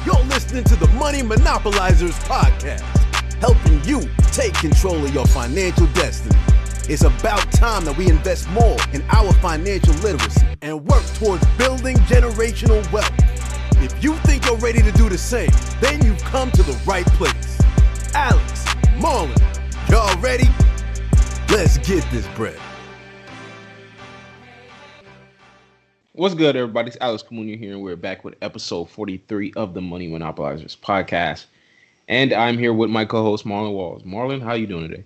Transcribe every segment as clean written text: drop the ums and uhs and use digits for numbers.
You're listening to the Money Monopolizers podcast, helping you take control of your financial destiny. It's about time that we invest more in our financial literacy and work towards building generational wealth. If you think you're ready to do the same, then you've come to the right place. Alex, Marlon, y'all ready? Let's get this bread. What's good, everybody? It's Alex Kamunya here, and we're back with episode 43 of the Money Monopolizers podcast. And I'm here with my co-host, Marlon Walls. Marlon, how you doing today?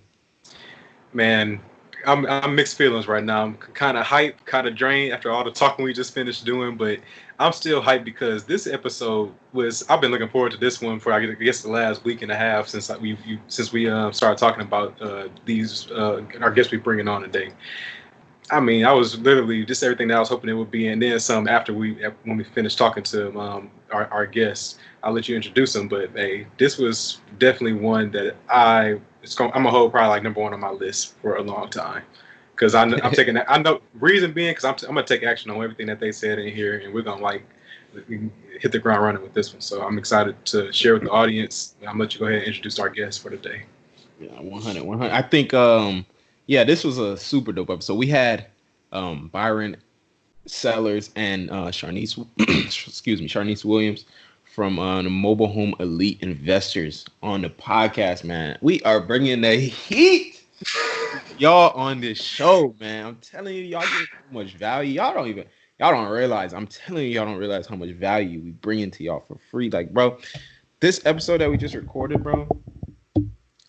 Man, I'm mixed feelings right now. I'm kind of hyped, kind of drained after all the talking we just finished doing, but I'm still hyped because this episode I've been looking forward to this one for, I guess, the last week and a half since we started talking about these our guests we're bringing on today. I mean, I was literally just everything that I was hoping it would be, and then some after when we finished talking to our guests. I'll let you introduce them, but hey, this was definitely one that I'm gonna hold probably like number one on my list for a long time, because I'm taking that. I know reason being because I'm gonna take action on everything that they said in here, and we're gonna hit the ground running with this one. So I'm excited to share with the audience. I'm gonna let you go ahead and introduce our guest for today. Yeah, 100. I think this was a super dope episode. We had Byron Sellers and Sharnice Sharnice Williams from the Mobile Home Elite Investors on the podcast, man. We are bringing the heat, y'all, on this show, man. I'm telling you, y'all get so much value. Y'all don't realize. I'm telling you, y'all don't realize how much value we bring into y'all for free. Like, bro, this episode that we just recorded, bro.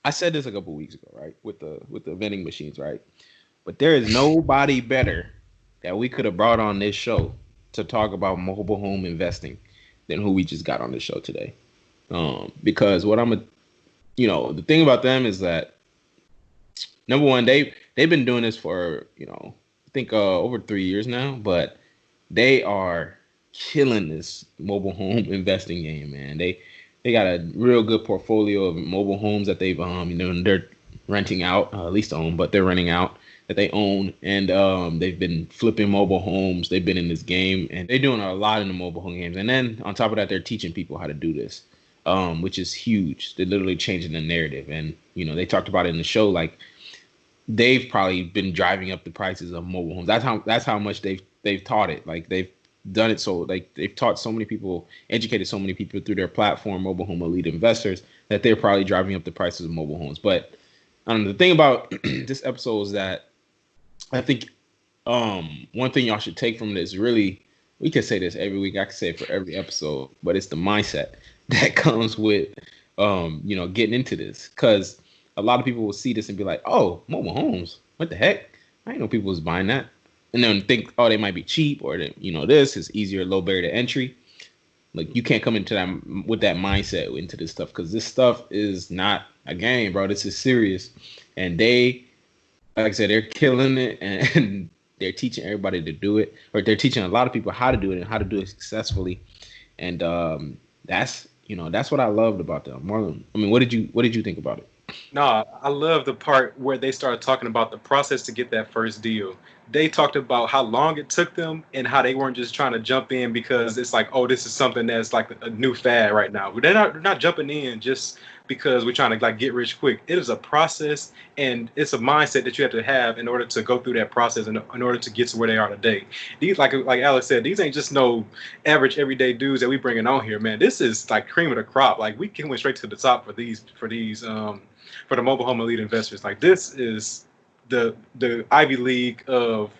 I said this a couple weeks ago, right? With the vending machines, right? But there is nobody better that we could have brought on this show to talk about mobile home investing than who we just got on this show today. Because the thing about them is that, number one, they've been doing this for, I think over 3 years now, but they are killing this mobile home investing game, man. They got a real good portfolio of mobile homes that they've, they're renting out, at least own, but they're renting out that they own. And they've been flipping mobile homes. They've been in this game, and they're doing a lot in the mobile home games. And then on top of that, they're teaching people how to do this, which is huge. They're literally changing the narrative. And, they talked about it in the show, like they've probably been driving up the prices of mobile homes. That's how much they've taught it. Like they've done it so, like, they've taught so many people, educated so many people through their platform, Mobile Home Elite Investors, that they're probably driving up the prices of mobile homes. But the thing about this episode is that I think one thing y'all should take from this, really, we could say this every week, I could say it for every episode, but it's the mindset that comes with getting into this. Because a lot of people will see this and be like, oh, mobile homes, what the heck? I didn't know people was buying that. And then think, oh, they might be cheap, or this is easier, low barrier to entry. Like, you can't come into that with that mindset into this stuff, because this stuff is not a game, bro. This is serious. And they, like I said, they're killing it, and they're teaching everybody to do it, or they're teaching a lot of people how to do it and how to do it successfully. And that's what I loved about them. Marlon, I mean, what did you think about it? No, I love the part where they started talking about the process to get that first deal. They talked about how long it took them and how they weren't just trying to jump in because it's like, oh, this is something that's like a new fad right now. They're not jumping in just because we're trying to get rich quick. It is a process, and it's a mindset that you have to have in order to go through that process and in order to get to where they are today. These, like Alex said, these ain't just no average everyday dudes that we bringing on here, man. This is like cream of the crop. Like, we went straight to the top for the Mobile Home Elite Investors. Like, this is the Ivy League of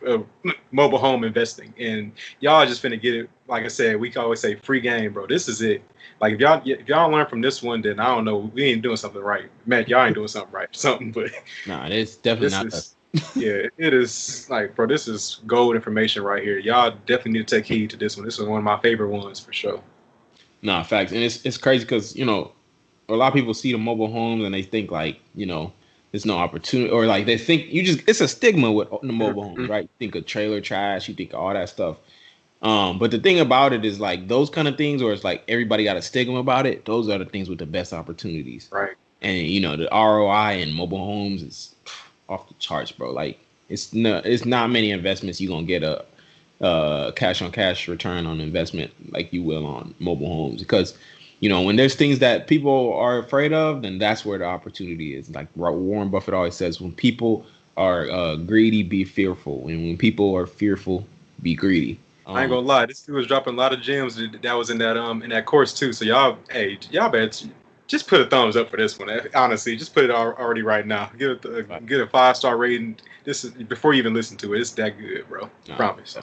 mobile home investing, and y'all just finna get it. Like I said, we can always say free game, bro. This is it. Like, if y'all learn from this one, then I don't know, we ain't doing something right. Matt, y'all ain't doing something right, but nah, it's definitely not that. Yeah, it is. Like, bro, this is gold information right here. Y'all definitely need to take heed to this one. This is one of my favorite ones for sure. Nah, facts. And it's crazy because, a lot of people see the mobile homes and they think like, there's no opportunity, or like they think it's a stigma with the mobile homes, right? You think of trailer trash, you think of all that stuff. But the thing about it is, like, those kind of things, or it's like everybody got a stigma about it. Those are the things with the best opportunities. Right. And, the ROI in mobile homes is off the charts, bro. Like, it's not many investments you're gonna get a cash on cash return on investment like you will on mobile homes, because when there's things that people are afraid of, then that's where the opportunity is. Like Warren Buffett always says, when people are greedy, be fearful, and when people are fearful, be greedy. I ain't gonna lie, this dude was dropping a lot of gems that was in that course too. So y'all better just put a thumbs up for this one. Honestly, just put it already right now. Get a 5-star rating. This is before you even listen to it. It's that good, bro. Promise.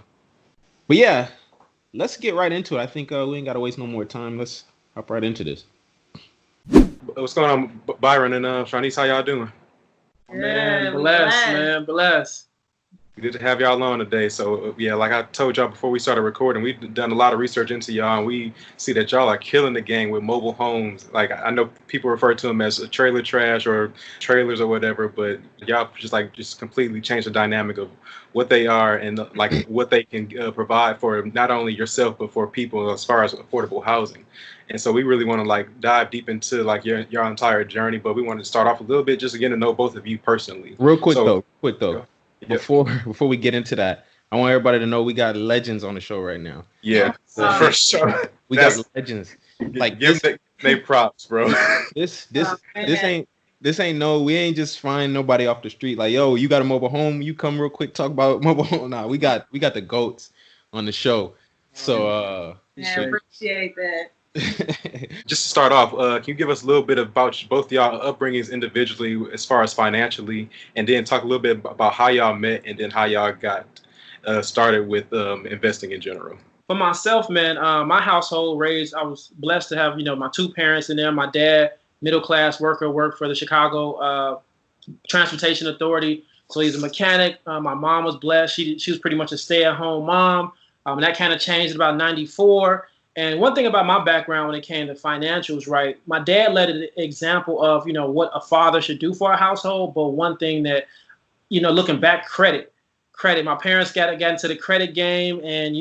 But yeah, let's get right into it. I think we ain't gotta waste no more time. Let's hop right into this. What's going on, Byron and Sharnice? How y'all doing? Man, bless. Good to have y'all on today. So yeah, like I told y'all before we started recording, we've done a lot of research into y'all, and we see that y'all are killing the game with mobile homes. Like I know people refer to them as a trailer trash or trailers or whatever, but y'all just completely changed the dynamic of what they are and like what they can provide for not only yourself but for people as far as affordable housing. And so we really want to dive deep into your entire journey, but we want to start off a little bit just to get to know both of you personally. Real quick though. Before we get into that, I want everybody to know we got legends on the show right now. Yeah, for sure. We got legends. Like give they props, bro. This ain't we ain't just find nobody off the street. Like, yo, you got a mobile home? You come real quick, talk about mobile home. Nah, we got the GOATs on the show. So appreciate that. Just to start off, can you give us a little bit about both y'all upbringings individually as far as financially, and then talk a little bit about how y'all met and then how y'all got started with investing in general? For myself, man, my household I was blessed to have, my two parents in there. My dad, middle class worker, worked for the Chicago Transportation Authority. So he's a mechanic. My mom was blessed. She was pretty much a stay-at-home mom. And that kind of changed in about 94. And one thing about my background when it came to financials, right, my dad led an example of, what a father should do for a household. But one thing that, looking back, credit. My parents got into the credit game, and,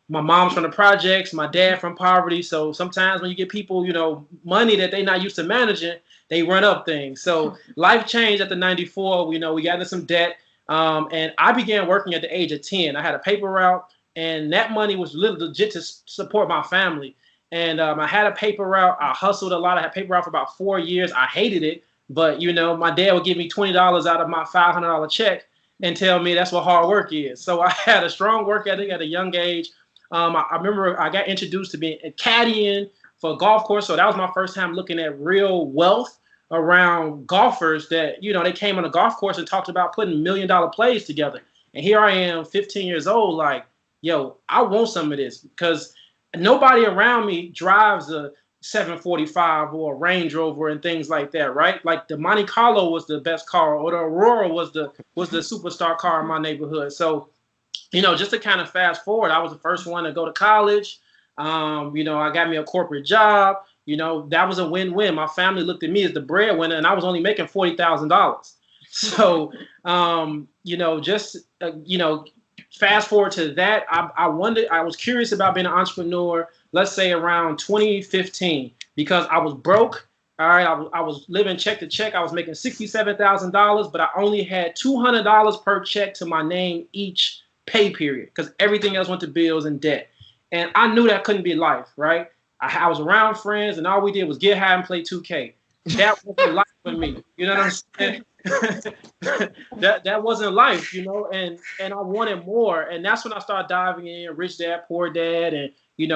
my mom's from the projects, my dad from poverty. So sometimes when you get people, money that they're not used to managing, they run up things. So life changed after 94. We got into some debt. And I began working at the age of 10. I had a paper route. And that money was legit to support my family. And I had a paper route. I hustled a lot. I had paper route for about 4 years. I hated it. But, my dad would give me $20 out of my $500 check and tell me that's what hard work is. So I had a strong work ethic at a young age. I remember I got introduced to being a caddying for a golf course. So that was my first time looking at real wealth around golfers that, they came on a golf course and talked about putting $1 million plays together. And here I am, 15 years old, like, yo, I want some of this, because nobody around me drives a 745 or a Range Rover and things like that, right? Like the Monte Carlo was the best car, or the Aurora was the superstar car in my neighborhood. So, just to kind of fast forward, I was the first one to go to college. I got me a corporate job. That was a win-win. My family looked at me as the breadwinner, and I was only making $40,000. So, fast forward to that, I was curious about being an entrepreneur, let's say around 2015, because I was broke. All right, I was living check to check. I was making $67,000, but I only had $200 per check to my name each pay period, because everything else went to bills and debt. And I knew that couldn't be life, right? I was around friends, and all we did was get high and play 2K. That wasn't life for me. You know what I'm saying? that wasn't life, and I wanted more. And that's when I started diving in Rich Dad, Poor Dad, and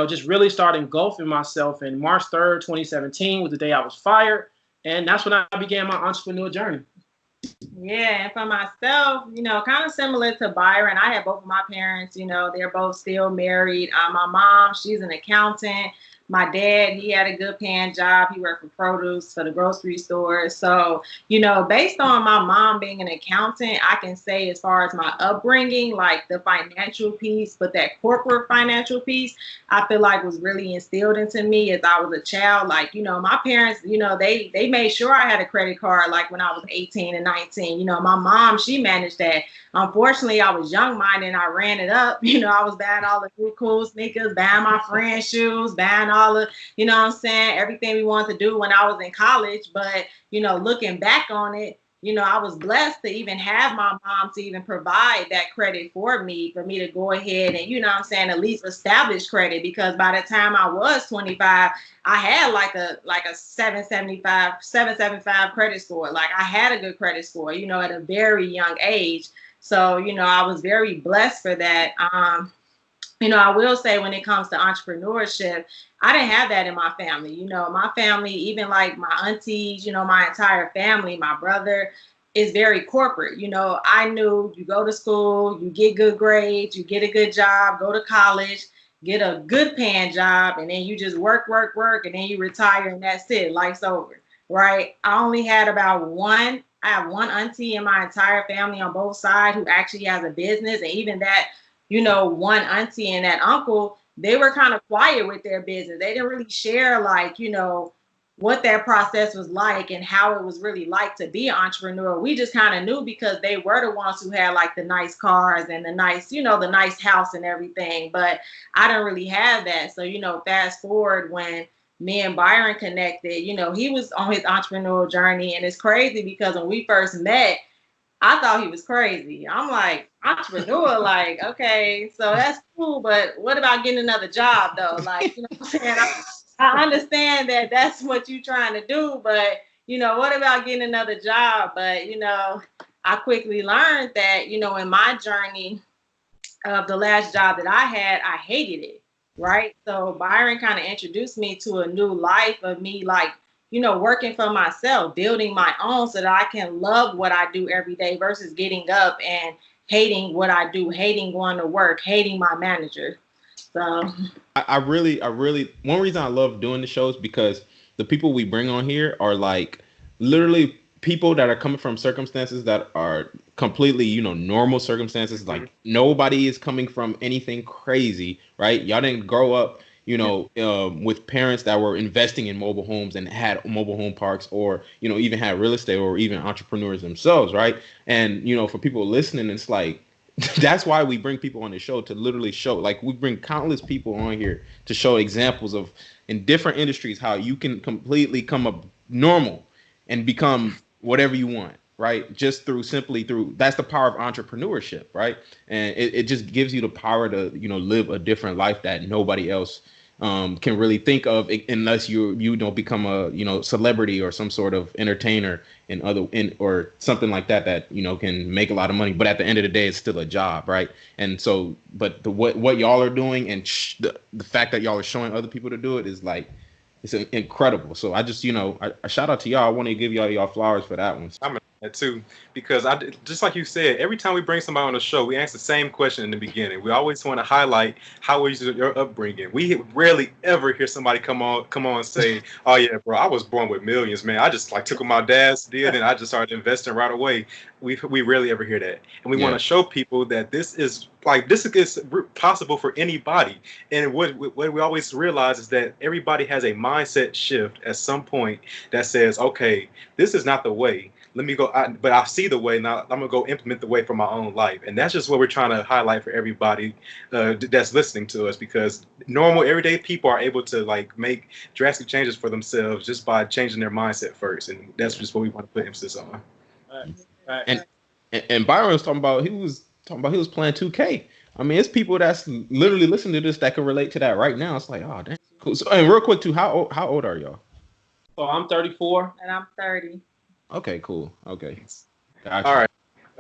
just really started engulfing myself. And March 3rd, 2017 was the day I was fired, and that's when I began my entrepreneur journey. Yeah, and for myself, kind of similar to Byron, I had both of my parents, they're both still married. My mom, she's an accountant. My dad, he had a good paying job. He worked for produce for the grocery store. So, based on my mom being an accountant, I can say as far as my upbringing, like the financial piece, but that corporate financial piece, I feel like was really instilled into me as I was a child. Like, my parents, they made sure I had a credit card like when I was 18 and 19. My mom, she managed that. Unfortunately, I was young-minded and I ran it up. I was buying all the new cool sneakers, buying my friends' shoes, buying all the, everything we wanted to do when I was in college. But, looking back on it, I was blessed to even have my mom to even provide that credit for me to go ahead and, at least establish credit, because by the time I was 25, I had like a 775 credit score. Like I had a good credit score, at a very young age. So, I was very blessed for that. I will say when it comes to entrepreneurship, I didn't have that in my family. My family, even like my aunties, my entire family, my brother is very corporate. I knew you go to school, you get good grades, you get a good job, go to college, get a good paying job, and then you just work, and then you retire and that's it. Life's over, right? I only had I have one auntie in my entire family on both sides who actually has a business, and even that, one auntie and that uncle, they were kind of quiet with their business. They didn't really share what that process was like and how it was really like to be an entrepreneur. We just kind of knew because they were the ones who had like the nice cars and the nice, the nice house and everything. But I didn't really have that. So, fast forward when me and Byron connected, he was on his entrepreneurial journey. And it's crazy because when we first met, I thought he was crazy. I'm like, entrepreneur, like, okay, so that's cool, but what about getting another job though? Like, what I'm saying? I understand that that's what you're trying to do, but what about getting another job? But I quickly learned that, in my journey of the last job that I had, I hated it, right? So Byron kind of introduced me to a new life of me, like, working for myself, building my own so that I can love what I do every day versus getting up and hating what I do, hating going to work, hating my manager. So I really, one reason I love doing the shows because the people we bring on here are like literally people that are coming from circumstances that are completely, normal circumstances. Like nobody is coming from anything crazy, right? Y'all didn't grow up, with parents that were investing in mobile homes and had mobile home parks, or, even had real estate, or even entrepreneurs themselves, right? And, for people listening, it's like, that's why we bring people on the show, to literally show, like we bring countless people on here to show examples of in different industries how you can completely come up normal and become whatever you want, right? Just simply through that's the power of entrepreneurship, right? And it just gives you the power to, live a different life that nobody else can really think of, unless you don't become a celebrity or some sort of entertainer or something like that can make a lot of money. But at the end of the day, it's still a job, right? And so, but what y'all are doing and the fact that y'all are showing other people to do it is like, it's incredible. So I just a shout out to y'all. I want to give y'all flowers for that one. I'm that too, because just like you said, every time we bring somebody on the show, we ask the same question in the beginning. We always want to highlight how was your upbringing. We rarely ever hear somebody come on and say, "Oh yeah, bro, I was born with millions, man. I just took what my dad's did and I just started investing right away." We rarely ever hear that, and we want to show people that this is possible for anybody. And what we always realize is that everybody has a mindset shift at some point that says, "Okay, this is not the way. Let me go, but I see the way now. I'm gonna go implement the way for my own life." And that's just what we're trying to highlight for everybody that's listening to us, because normal, everyday people are able to make drastic changes for themselves just by changing their mindset first, and that's just what we want to put emphasis on. Right. And Byron was talking about he was playing 2K. I mean, it's people that's literally listening to this that can relate to that right now. It's like, oh, damn, cool. So, and real quick too, how old are y'all? So I'm 34 and I'm 30. Okay, cool. Okay. Gotcha. All right.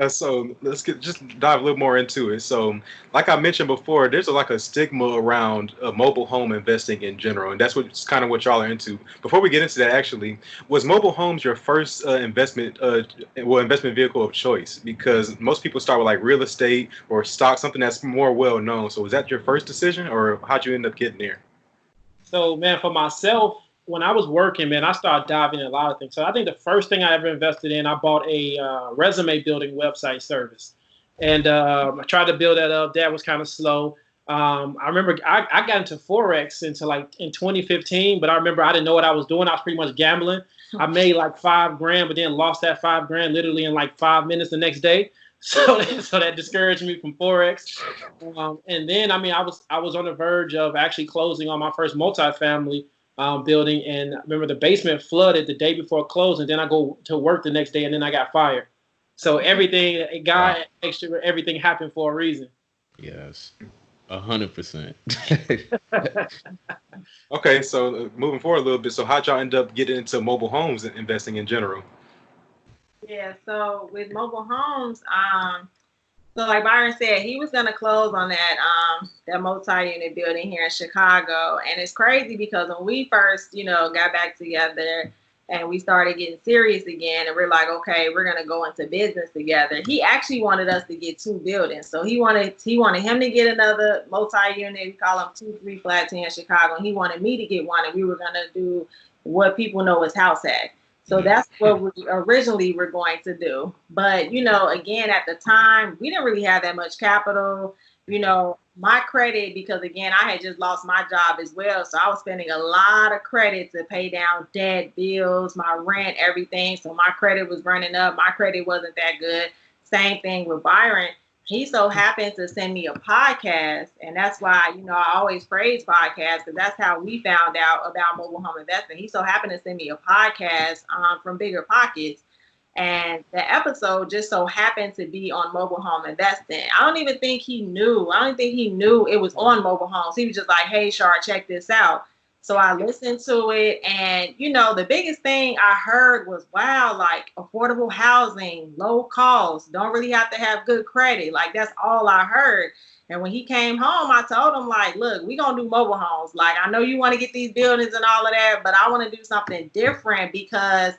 So let's just dive a little more into it. So like I mentioned before, there's a stigma around mobile home investing in general. And that's kind of what y'all are into. Before we get into that, actually, was mobile homes your first investment vehicle of choice? Because most people start with real estate or stock, something that's more well known. So was that your first decision, or how'd you end up getting there? So, man, for myself, when I was working, man, I started diving in a lot of things. So I think the first thing I ever invested in, I bought a resume building website service. And I tried to build that up. That was kind of slow. I remember I got into Forex in 2015, but I remember I didn't know what I was doing. I was pretty much gambling. I made $5,000, but then lost that $5,000 literally in 5 minutes the next day. So that discouraged me from Forex. And then, I was on the verge of actually closing on my first multifamily building, and I remember the basement flooded the day before it closed, and then I go to work the next day, and then I got fired. So everything, everything happened for a reason. Yes, 100%. Okay, so moving forward a little bit. So how'd y'all end up getting into mobile homes and investing in general? Yeah, so with mobile homes, so like Byron said, he was gonna close on that multi-unit building here in Chicago, and it's crazy because when we first, got back together and we started getting serious again, and we're like, okay, we're gonna go into business together. He actually wanted us to get 2 buildings, so he wanted him to get another multi-unit. We call them 2-3 flats here in Chicago, and he wanted me to get one, and we were gonna do what people know as house hack. So that's what we originally were going to do. But, again, at the time, we didn't really have that much capital. My credit, because, again, I had just lost my job as well. So I was spending a lot of credit to pay down debt, bills, my rent, everything. So my credit was running up. My credit wasn't that good. Same thing with Byron. He so happened to send me a podcast, and that's why, I always praise podcasts, because that's how we found out about mobile home investing. He so happened to send me a podcast from Bigger Pockets, and the episode just so happened to be on mobile home investing. I don't even think he knew. It was on mobile homes. He was just like, hey, Shar, check this out. So I listened to it, and, the biggest thing I heard was, wow, like affordable housing, low cost, don't really have to have good credit. Like, that's all I heard. And when he came home, I told him, like, look, we're going to do mobile homes. Like, I know you want to get these buildings and all of that, but I want to do something different because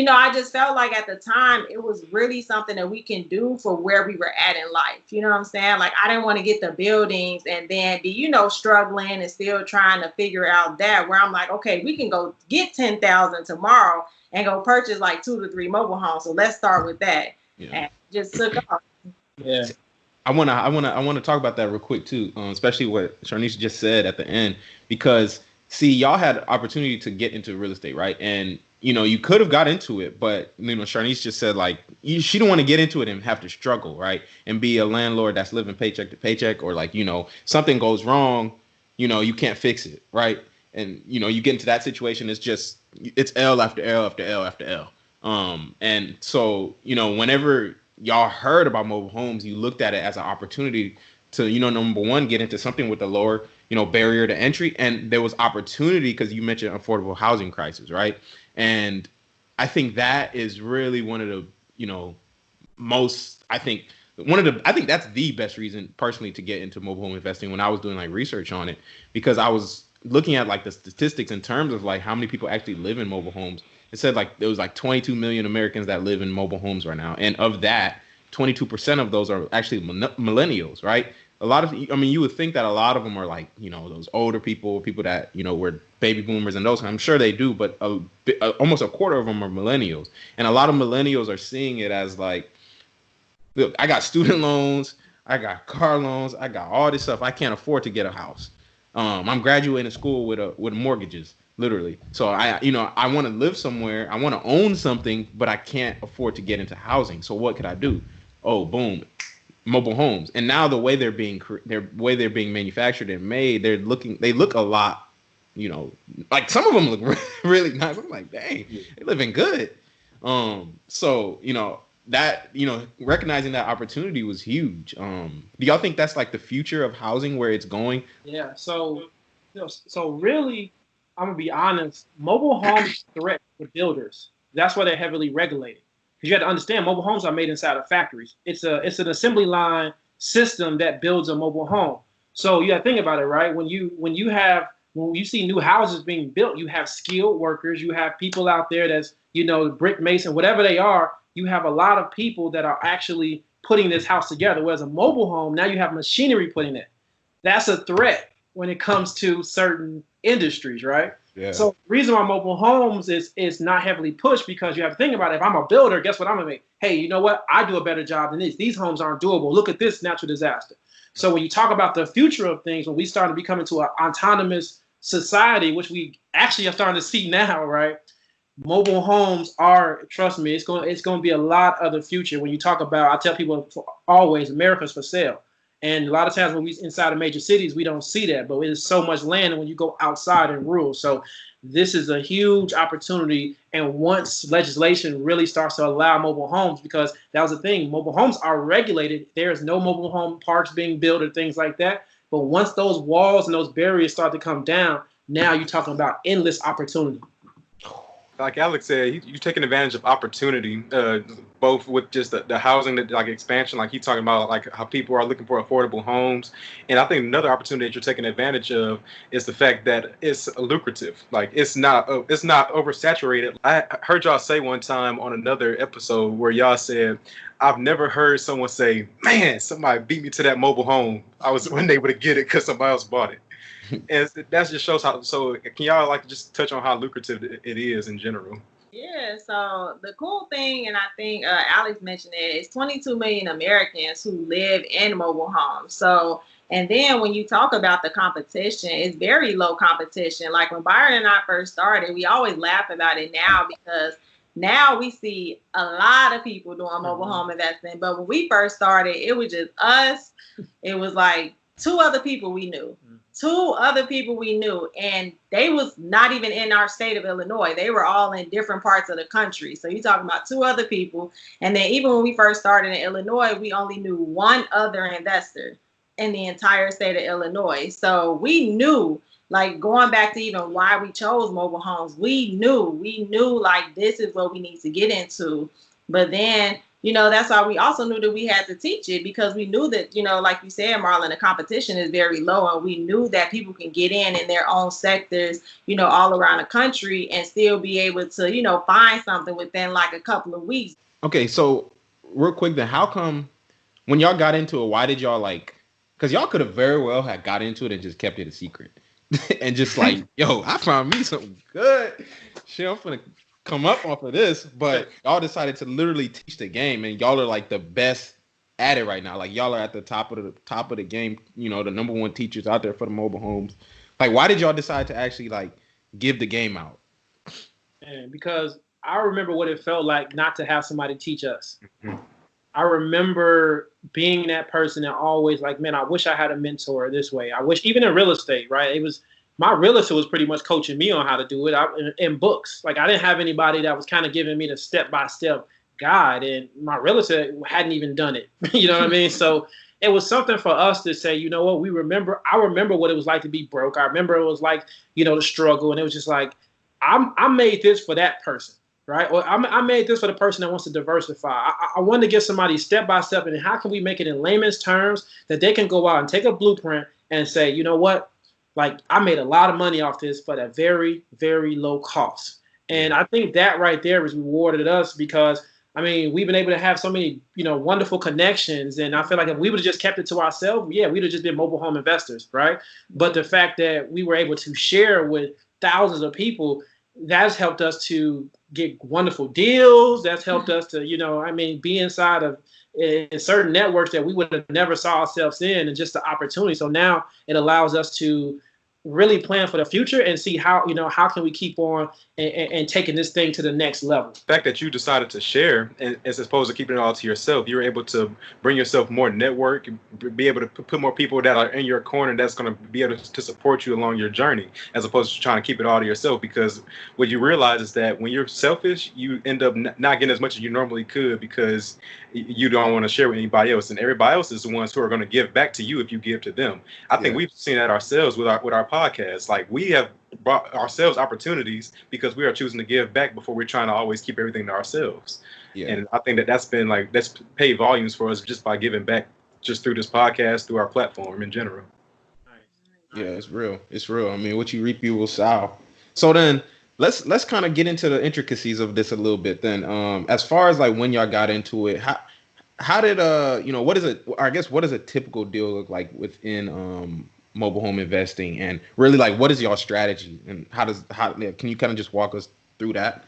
I just felt like at the time it was really something that we can do for where we were at in life. You know what I'm saying? Like, I didn't want to get the buildings and then be, struggling and still trying to figure out that, where I'm like, okay, we can go get 10,000 tomorrow and go purchase like 2 to 3 mobile homes. So let's start with that. Yeah. And just took off. Yeah. I wanna talk about that real quick too, especially what Sharnice just said at the end, because see, y'all had opportunity to get into real estate, right? And you could have got into it, but Sharnice just said like she don't want to get into it and have to struggle, right? And be a landlord that's living paycheck to paycheck, or like something goes wrong, you can't fix it, right? And you get into that situation, it's L after L after L after L. And so whenever y'all heard about mobile homes, you looked at it as an opportunity to number one, get into something with a lower barrier to entry, and there was opportunity because you mentioned affordable housing crisis, right? And I think that is really one of the, I think that's the best reason personally to get into mobile home investing when I was doing like research on it, because I was looking at like the statistics in terms of like how many people actually live in mobile homes. It said like there was like 22 million Americans that live in mobile homes right now. And of that, 22% of those are actually millennials, right? You would think that a lot of them are like, those older people that, were baby boomers and those. I'm sure they do, but almost a quarter of them are millennials. And a lot of millennials are seeing it as like, look, I got student loans, I got car loans, I got all this stuff. I can't afford to get a house. I'm graduating school with mortgages, literally. So I want to live somewhere. I want to own something, but I can't afford to get into housing. So what could I do? Oh, boom. Mobile homes. And now the way they're being manufactured and made, they look a lot, like some of them look really nice. I'm like, dang, they're living good. So that recognizing that opportunity was huge. Do y'all think that's like the future of housing, where it's going? Yeah. So really, I'm gonna be honest. Mobile homes threat the builders. That's why they're heavily regulated. Because you have to understand, mobile homes are made inside of factories. It's an assembly line system that builds a mobile home. So you got to think about it, right? When you see new houses being built, you have skilled workers, you have people out there that's brick mason, whatever they are. You have a lot of people that are actually putting this house together. Whereas a mobile home, now you have machinery putting it. That's a threat when it comes to certain industries, right? Yeah. So the reason why mobile homes is not heavily pushed, because you have to think about it. If I'm a builder, guess what I'm gonna make? Hey, you know what? I do a better job than this. These homes aren't doable. Look at this natural disaster. So when you talk about the future of things, when we start to become into an autonomous society, which we actually are starting to see now, right? Mobile homes are, trust me, it's going to be a lot of the future. When you talk about, I tell people always, America's for sale. And a lot of times when we inside of major cities, we don't see that, but there's so much land when you go outside in rural. So this is a huge opportunity. And once legislation really starts to allow mobile homes, because that was the thing, mobile homes are regulated. There's no mobile home parks being built or things like that. But once those walls and those barriers start to come down, now you're talking about endless opportunity. Like Alex said, you're taking advantage of opportunity, both with just the housing, like expansion, like he's talking about, like how people are looking for affordable homes. And I think another opportunity that you're taking advantage of is the fact that it's lucrative. Like it's not oversaturated. I heard y'all say one time on another episode where y'all said, I've never heard someone say, man, somebody beat me to that mobile home. I wasn't able to get it because somebody else bought it. And that just shows how. So can y'all like just touch on how lucrative it is in general? Yeah, so the cool thing, and I think Alex mentioned it, is 22 million Americans who live in mobile homes. So, and then when you talk about the competition, it's very low competition. Like when Byron and I first started, we always laugh about it now because now we see a lot of people doing mobile home investing. But when we first started, it was just us. It was like two other people we knew. And they was not even in our state of Illinois. They were all in different parts of the country. So you're talking about two other people. And then even when we first started in Illinois, we only knew one other investor in the entire state of Illinois. So we knew, like going back to even why we chose mobile homes, we knew like this is what we need to get into. But then, you know, that's why we also knew that we had to teach it, because we knew that, you know, like you said, Marlon, the competition is very low, and we knew that people can get in their own sectors, you know, all around the country and still be able to, you know, find something within like a couple of weeks. Okay, so real quick then, how come when y'all got into it, why did y'all like, because y'all could have very well had got into it and just kept it a secret and just like, yo, I found me something good. Shit, I'm finna come up off of this, but y'all decided to literally teach the game, and y'all are like the best at it right now. Like y'all are at the top of the game, you know, the number one teachers out there for the mobile homes. Like, why did y'all decide to actually like give the game out? And because I remember what it felt like not to have somebody teach us. I remember being that person that always like, man, I wish I had a mentor this way. I wish, even in real estate, right? It was, my realtor was pretty much coaching me on how to do it in books. Like I didn't have anybody that was kind of giving me the step-by-step guide, and my realtor hadn't even done it. You know what I mean? So it was something for us to say, you know what, I remember what it was like to be broke. I remember it was like, you know, the struggle. And it was just like, I made this for that person, right? Or I made this for the person that wants to diversify. I wanted to give somebody step-by-step, and how can we make it in layman's terms that they can go out and take a blueprint and say, you know what, like I made a lot of money off this, but at very, very low cost. And I think that right there has rewarded us, because I mean, we've been able to have so many, you know, wonderful connections. And I feel like if we would have just kept it to ourselves, yeah, we'd have just been mobile home investors, right? But the fact that we were able to share with thousands of people, that's helped us to get wonderful deals. That's helped us to, you know, I mean, be inside of in certain networks that we would have never saw ourselves in, and just the opportunity. So now it allows us to really plan for the future and see how, you know, how can we keep on and taking this thing to the next level. The fact that you decided to share, and as opposed to keeping it all to yourself, you're able to bring yourself more network, be able to put more people that are in your corner that's going to be able to support you along your journey, as opposed to trying to keep it all to yourself. Because what you realize is that when you're selfish, you end up not getting as much as you normally could, because you don't want to share with anybody else, and everybody else is the ones who are going to give back to you if you give to them. I think we've seen that ourselves with our podcast. Like we have brought ourselves opportunities because we are choosing to give back before we're trying to always keep everything to ourselves. Yeah. And I think that's been like, that's paid volumes for us just by giving back, just through this podcast, through our platform in general. Yeah, it's real. It's real. I mean, what you reap, you will sow. So then let's kind of get into the intricacies of this a little bit then. As far as like when y'all got into it, how did you know, what does a typical deal look like within mobile home investing, and really like what is y'all strategy, and how can you kind of just walk us through that?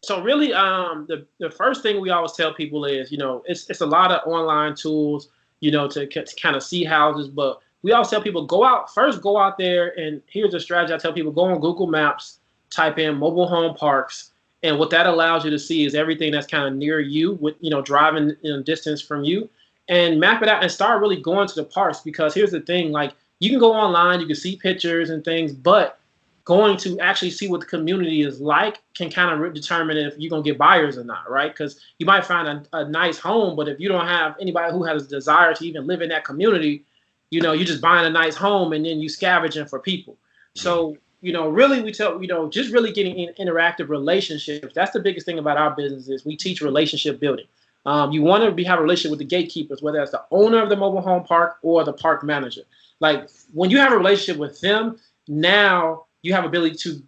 So really, the first thing we always tell people is, you know, it's a lot of online tools, you know, to kind of see houses, but we always tell people go out there, and here's the strategy. I tell people, go on Google Maps, type in mobile home parks, and what that allows you to see is everything that's kind of near you, with, you know, driving in distance from you. and map it out and start really going to the parks. Because here's the thing, like, you can go online, you can see pictures and things, but going to actually see what the community is like can kind of determine if you're going to get buyers or not, right? Because you might find a nice home, but if you don't have anybody who has a desire to even live in that community, you know, you're just buying a nice home and then you scavenging for people. So, you know, really we tell, you know, just really getting in interactive relationships. That's the biggest thing about our business is we teach relationship building. You want to have a relationship with the gatekeepers, whether that's the owner of the mobile home park or the park manager. Like, when you have a relationship with them, now you have ability to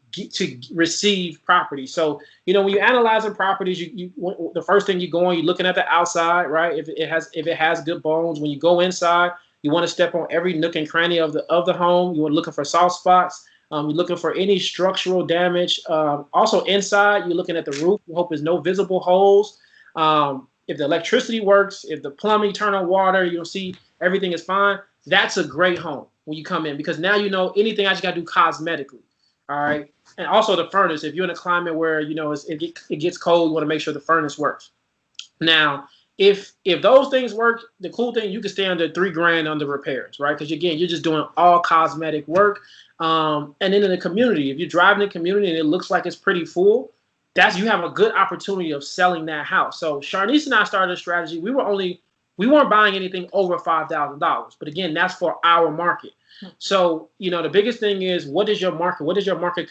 receive property. So, you know, when you're analyzing properties, the first thing you go on, you're looking at the outside, right? If it has good bones. When you go inside, you want to step on every nook and cranny of the home. You want to looking for soft spots. You're looking for any structural damage. Also inside, you're looking at the roof. You hope there's no visible holes. If the electricity works, if the plumbing turn on water, you'll see everything is fine. That's a great home when you come in, because now you know anything I just got to do cosmetically. All right. And also the furnace. If you're in a climate where, you know, it gets cold, you want to make sure the furnace works. Now, if those things work, the cool thing, you can stay under $3,000 under repairs, right? Because again, you're just doing all cosmetic work. And then in the community, if you're driving the community and it looks like it's pretty full, you have a good opportunity of selling that house. So Sharnice and I started a strategy. We weren't buying anything over $5,000, but again, that's for our market. So, you know, the biggest thing is, what is your market? What is your market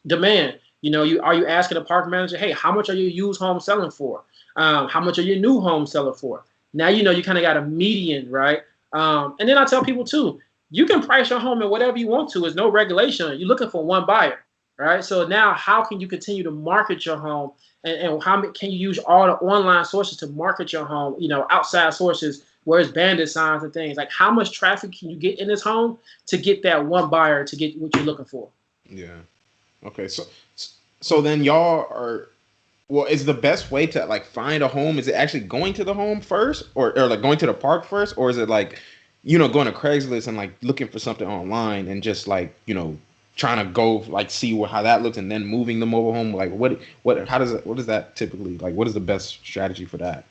demand? You know, are you asking a park manager, hey, how much are your used homes selling for? How much are your new homes selling for? Now, you know, you kind of got a median, right? And then I tell people too, you can price your home at whatever you want to. There's no regulation. You're looking for one buyer, right? So now, how can you continue to market your home? And how can you use all the online sources to market your home, you know, outside sources, where it's bandit signs and things? Like, how much traffic can you get in this home to get that one buyer to get what you're looking for? Yeah. Okay. So then y'all are, well, is the best way to like find a home, is it actually going to the home first, or like going to the park first? Or is it like, you know, going to Craigslist and like looking for something online and just like, you know, trying to go like see how that looks and then moving the mobile home? Like what does that typically, like, what is the best strategy for that?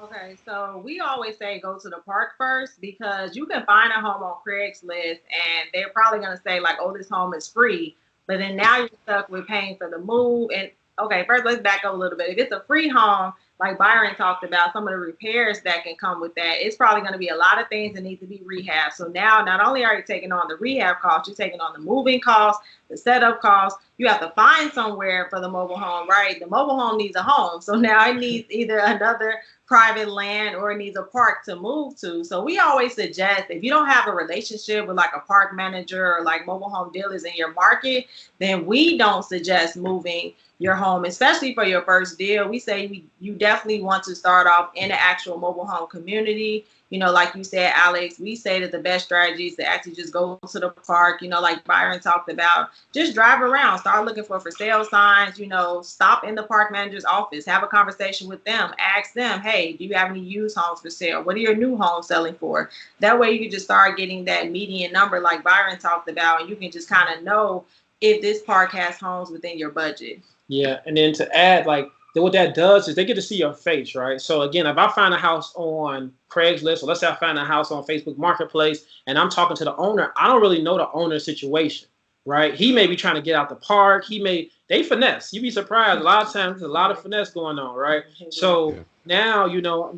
Okay, so we always say go to the park first, because you can find a home on Craigslist and they're probably going to say like, oh, this home is free. But then now you're stuck with paying for the move. And okay, first let's back up a little bit. If it's a free home, like Byron talked about, some of the repairs that can come with that, it's probably going to be a lot of things that need to be rehabbed. So now not only are you taking on the rehab costs, you're taking on the moving costs, the setup costs. You have to find somewhere for the mobile home, right? The mobile home needs a home. So now it needs either another private land or it needs a park to move to. So we always suggest, if you don't have a relationship with like a park manager or like mobile home dealers in your market, then we don't suggest moving your home, especially for your first deal. We say you definitely want to start off in the actual mobile home community. You know, like you said, Alex, we say that the best strategy is to actually just go to the park, you know, like Byron talked about, just drive around, start looking for sale signs, you know, stop in the park manager's office, have a conversation with them, ask them, hey, do you have any used homes for sale? What are your new homes selling for? That way you can just start getting that median number like Byron talked about, and you can just kind of know if this park has homes within your budget. Yeah, and then to add, like, what that does is they get to see your face, right? So again, if I find a house on Craigslist, or let's say I find a house on Facebook Marketplace, and I'm talking to the owner, I don't really know the owner's situation, right? He may be trying to get out the park. They finesse. You'd be surprised. A lot of times, there's a lot of finesse going on, right? So now, you know,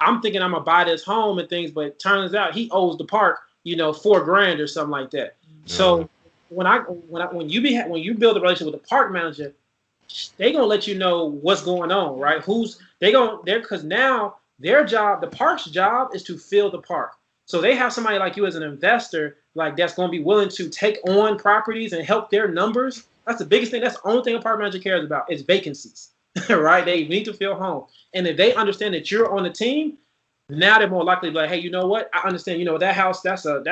I'm thinking I'm gonna buy this home and things, but it turns out he owes the park, you know, $4,000 or something like that. So when you build a relationship with the park manager, they gonna let you know what's going on, right? Because now the park's job is to fill the park. So they have somebody like you as an investor, like that's gonna be willing to take on properties and help their numbers. That's the biggest thing. That's the only thing a park manager cares about is vacancies, right? They need to fill home, and if they understand that you're on the team, now they're more likely to be like, hey, you know what? I understand. You know, that house, that's an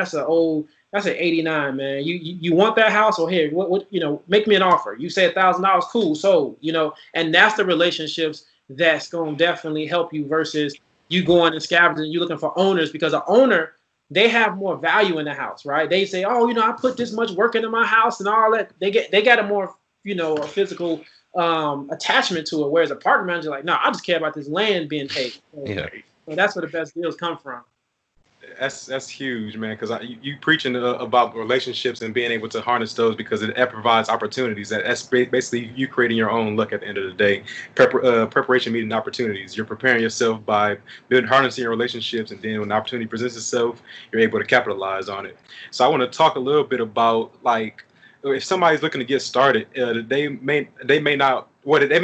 89, man. You want that house? Or here, what you know, make me an offer. You say $1,000, cool. So, you know, and that's the relationships that's going to definitely help you versus you going and scavenging, you looking for owners, because an owner, they have more value in the house, right? They say, oh, you know, I put this much work into my house and all that. They got a more, you know, a physical attachment to it. Whereas a park manager, like, no, I just care about this land being paid. So that's where the best deals come from. That's huge, man. Because you preaching about relationships and being able to harness those, because it provides opportunities. That's basically you creating your own luck at the end of the day. Preparation meeting opportunities. You're preparing yourself by harnessing your relationships, and then when the opportunity presents itself, you're able to capitalize on it. So I want to talk a little bit about, like, if somebody's looking to get started, they may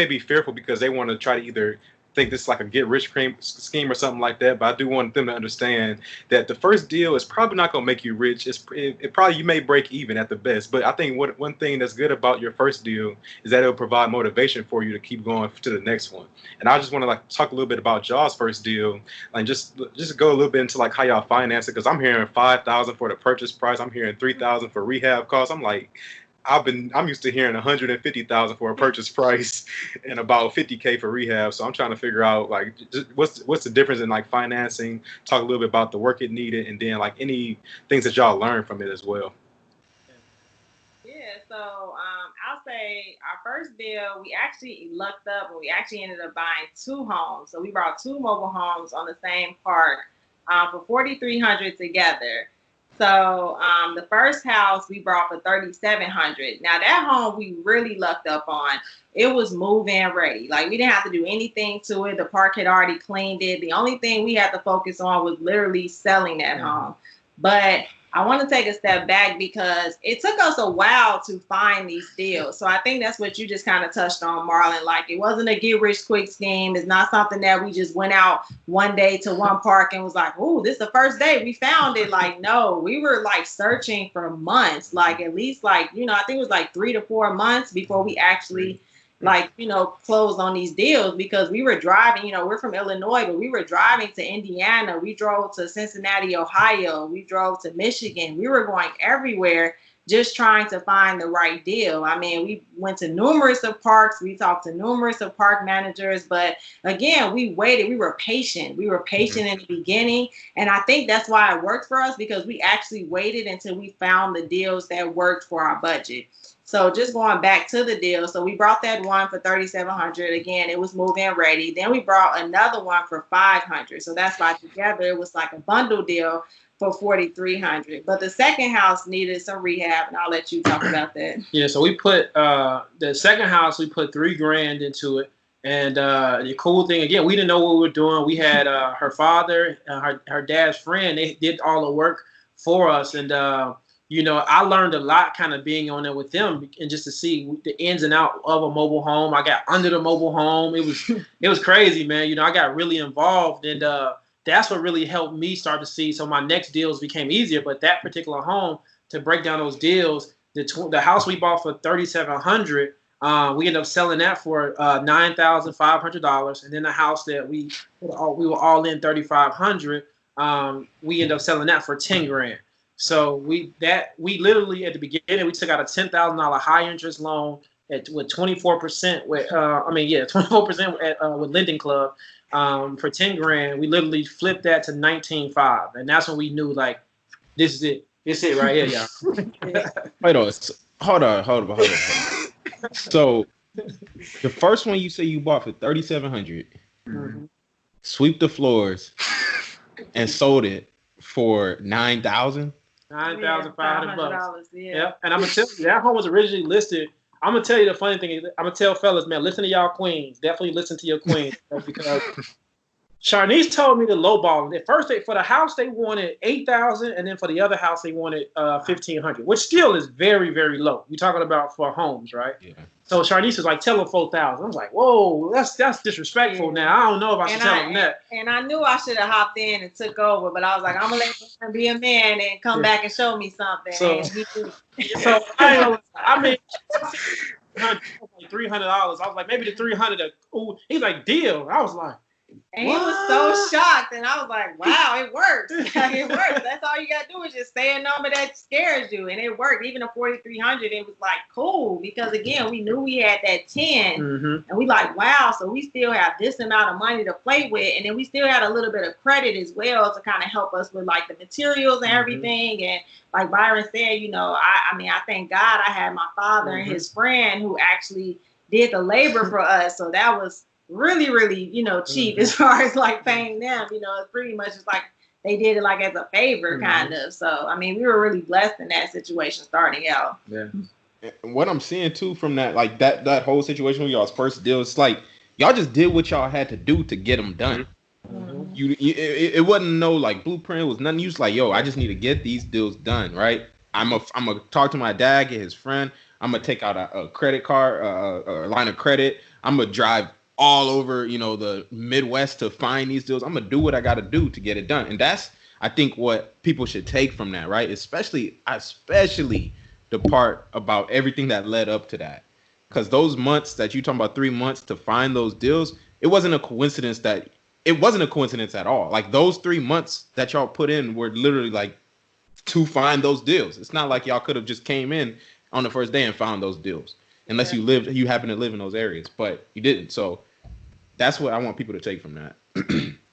be fearful because they want to try to either think this is like a get rich scheme or something like that. But I do want them to understand that the first deal is probably not going to make you rich. It probably, you may break even at the best. But I think one thing that's good about your first deal is that it'll provide motivation for you to keep going to the next one. And I just want to like talk a little bit about y'all's first deal, and just go a little bit into like how y'all finance it, because I'm hearing $5,000 for the purchase price. I'm hearing $3,000 for rehab costs. I'm like, I'm used to hearing $150,000 for a purchase price and about $50K for rehab. So I'm trying to figure out, like, what's the difference in like financing. Talk a little bit about the work it needed, and then like any things that y'all learned from it as well. Yeah, so I'll say our first deal, we actually lucked up and we actually ended up buying 2 homes. So we bought 2 mobile homes on the same park for $4,300 together. So the first house we bought for $3,700. Now that home we really lucked up on. It was move-in ready. Like, we didn't have to do anything to it. The park had already cleaned it. The only thing we had to focus on was literally selling that home. But I want to take a step back because it took us a while to find these deals. So I think that's what you just kind of touched on, Marlon. Like, it wasn't a get rich quick scheme. It's not something that we just went out one day to one park and was like, oh, this is the first day we found it. Like, no, we were like searching for months, like at least like, I think it was like 3 to 4 months before we actually closed on these deals, because we were driving, we're from Illinois, but we were driving to Indiana. We drove to Cincinnati, Ohio. We drove to Michigan. We were going everywhere just trying to find the right deal. I mean, we went to numerous of parks. We talked to numerous of park managers, but again, we waited. We were patient. We were patient in the beginning. And I think that's why it worked for us, because we actually waited until we found the deals that worked for our budget. So just going back to the deal, so we brought that one for $3,700. Again, it was move-in ready. Then we brought another one for $500. So that's why together it was like a bundle deal for $4,300. But the second house needed some rehab, and I'll let you talk about that. Yeah, so we put the second house, we put $3,000 into it. And the cool thing, again, we didn't know what we were doing. We had her father, her dad's friend. They did all the work for us, and I learned a lot kind of being on there with them, and just to see the ins and outs of a mobile home. I got under the mobile home. It was crazy, man. I got really involved, and that's what really helped me start to see. So my next deals became easier, but that particular home, to break down those deals, the house we bought for $3,700, we ended up selling that for $9,500, and then the house that we were all in $3,500, we ended up selling that for $10,000. So we literally at the beginning we took out a $10,000 high interest loan with 24% with 24% with Lending Club for $10,000. We literally flipped that to $19,500, and that's when we knew, like, this is it. It's it right here, y'all. Hold on. So the first one you say you bought for $3,700, sweep the floors, and sold it for $9,000. $9,500. Yeah. Yep. And I'm gonna tell you, that home was originally listed. I'm gonna tell you the funny thing is, I'm gonna tell fellas, man, listen to y'all queens. Definitely listen to your queens, because Sharnice told me to lowball. At first, for the house they wanted $8,000, and then for the other house they wanted $1,500, which still is very, very low. We're talking about for homes, right? Yeah. So Sharnice was like, "Tell them $4,000." I was like, "Whoa, that's disrespectful." Now I don't know if I should tell them that. And I knew I should have hopped in and took over, but I was like, "I'm gonna let him be a man and come back and show me something." So I mean, $300. I was like, maybe the $300. Ooh, he's like, deal. I was like. And he was so shocked, and I was like, wow, it works. It works. That's all you got to do is just say a number that scares you, and it worked. Even the $4,300, it was like cool, because again, we knew we had that 10, and we like, wow, so we still have this amount of money to play with, and then we still had a little bit of credit as well to kind of help us with like the materials and everything. And like Byron said, I thank God I had my father and his friend who actually did the labor for us. So that was really, really, cheap as far as like paying them. It's pretty much just like they did it like as a favor kind of. So, I mean, we were really blessed in that situation starting out. Yeah. What I'm seeing too from that, like that whole situation with y'all's first deal, it's like y'all just did what y'all had to do to get them done. It wasn't no like blueprint. It was nothing. You was like, yo, I just need to get these deals done, right? I'm gonna talk to my dad, get his friend. I'm gonna take out a credit card, a line of credit. I'm gonna drive all over, the Midwest to find these deals. I'm gonna do what I got to do to get it done, and that's, I think, what people should take from that, right? Especially the part about everything that led up to that, because those months that you talking about, 3 months to find those deals, it wasn't a coincidence at all. Like those 3 months that y'all put in were literally like to find those deals. It's not like y'all could have just came in on the first day and found those deals, unless you happen to live in those areas, but you didn't. So that's what I want people to take from that.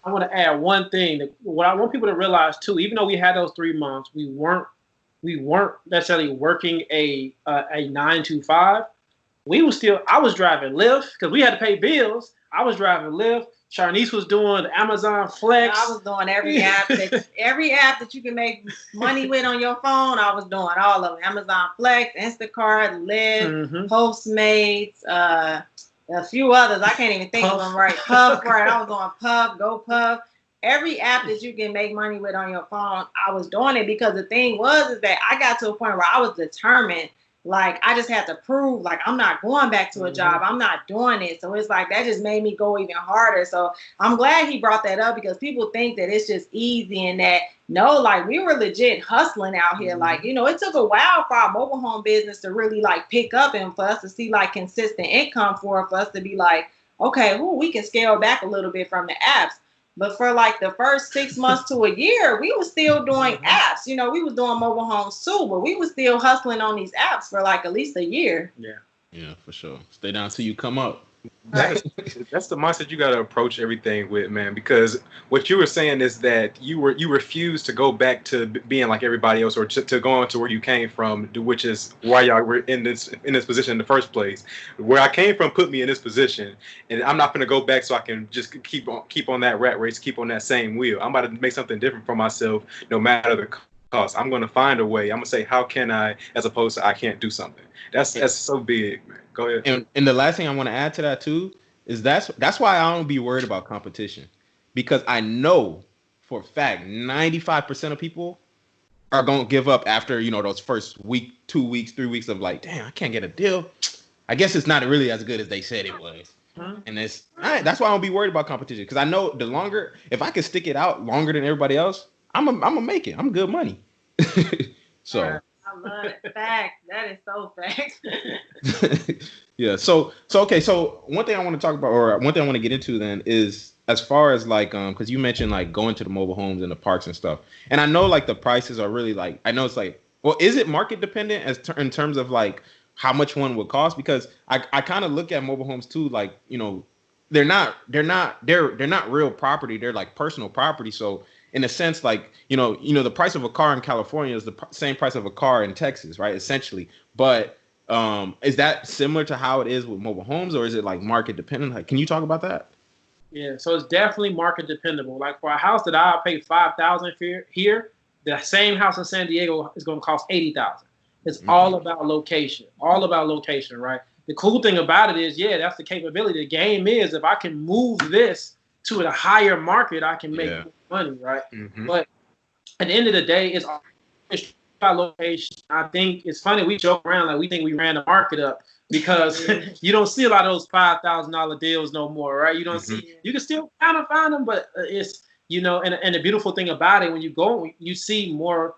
I want to add one thing. What I want people to realize too, even though we had those 3 months, we weren't necessarily working a 9 to 5. I was driving Lyft because we had to pay bills. I was driving Lyft. Sharnice was doing Amazon Flex. I was doing every app that you can make money with on your phone. I was doing all of them. Amazon Flex, Instacart, Lyft, Postmates, a few others. I can't even think of them right. Puff, right? I was doing Puff, GoPuff. Every app that you can make money with on your phone, I was doing it because the thing is that I got to a point where I was determined. Like, I just had to prove, like, I'm not going back to a job. I'm not doing it. So it's like, that just made me go even harder. So I'm glad he brought that up, because people think that it's just easy and that, no, like, we were legit hustling out here. Like, it took a while for our mobile home business to really, like, pick up and for us to see, like, consistent income for us to be like, okay, we can scale back a little bit from the apps. But for like the first 6 months to a year, we were still doing apps. We was doing mobile homes too, but we were still hustling on these apps for like at least a year. Yeah, for sure. Stay down till you come up. That's the mindset you got to approach everything with, man. Because what you were saying is that you refuse to go back to being like everybody else, or to go on to where you came from, which is why y'all were in this position in the first place. Where I came from put me in this position, and I'm not going to go back so I can just keep on that rat race, keep on that same wheel. I'm about to make something different for myself, no matter the cost. I'm going to find a way. I'm going to say, how can I, as opposed to I can't do something. That's so big, man. Go ahead. And the last thing I want to add to that too is that's why I don't be worried about competition, because I know for a fact 95% of people are gonna give up after those first week, 2 weeks, 3 weeks of like, damn, I can't get a deal. I guess it's not really as good as they said it was. And that's why I don't be worried about competition, because I know the longer, if I can stick it out longer than everybody else, I'm gonna make it. I'm good money. So. I love it. Fact. That is so fact. Yeah. So okay. So one thing I want to talk about, or one thing I want to get into then, is as far as like, because you mentioned like going to the mobile homes and the parks and stuff, and I know like the prices are really like, I know it's like, well, is it market dependent in terms of like how much one would cost? Because I kind of look at mobile homes too, like, they're not real property. They're like personal property. So in a sense, like, the price of a car in California is the same price of a car in Texas, right? Essentially. But is that similar to how it is with mobile homes, or is it like market dependent? Like, can you talk about that? Yeah, so it's definitely market dependable. Like for a house that I pay $5,000 here, the same house in San Diego is going to cost $80,000. It's all about location. All about location, right? The cool thing about it is, that's the capability. The game is, if I can move this to a higher market, I can make more money, right? But at the end of the day, it's about location. I think it's funny, we joke around like we think we ran the market up, because you don't see a lot of those $5,000 deals no more, right? You don't see. You can still kind of find them, but it's and the beautiful thing about it, when you go, you see more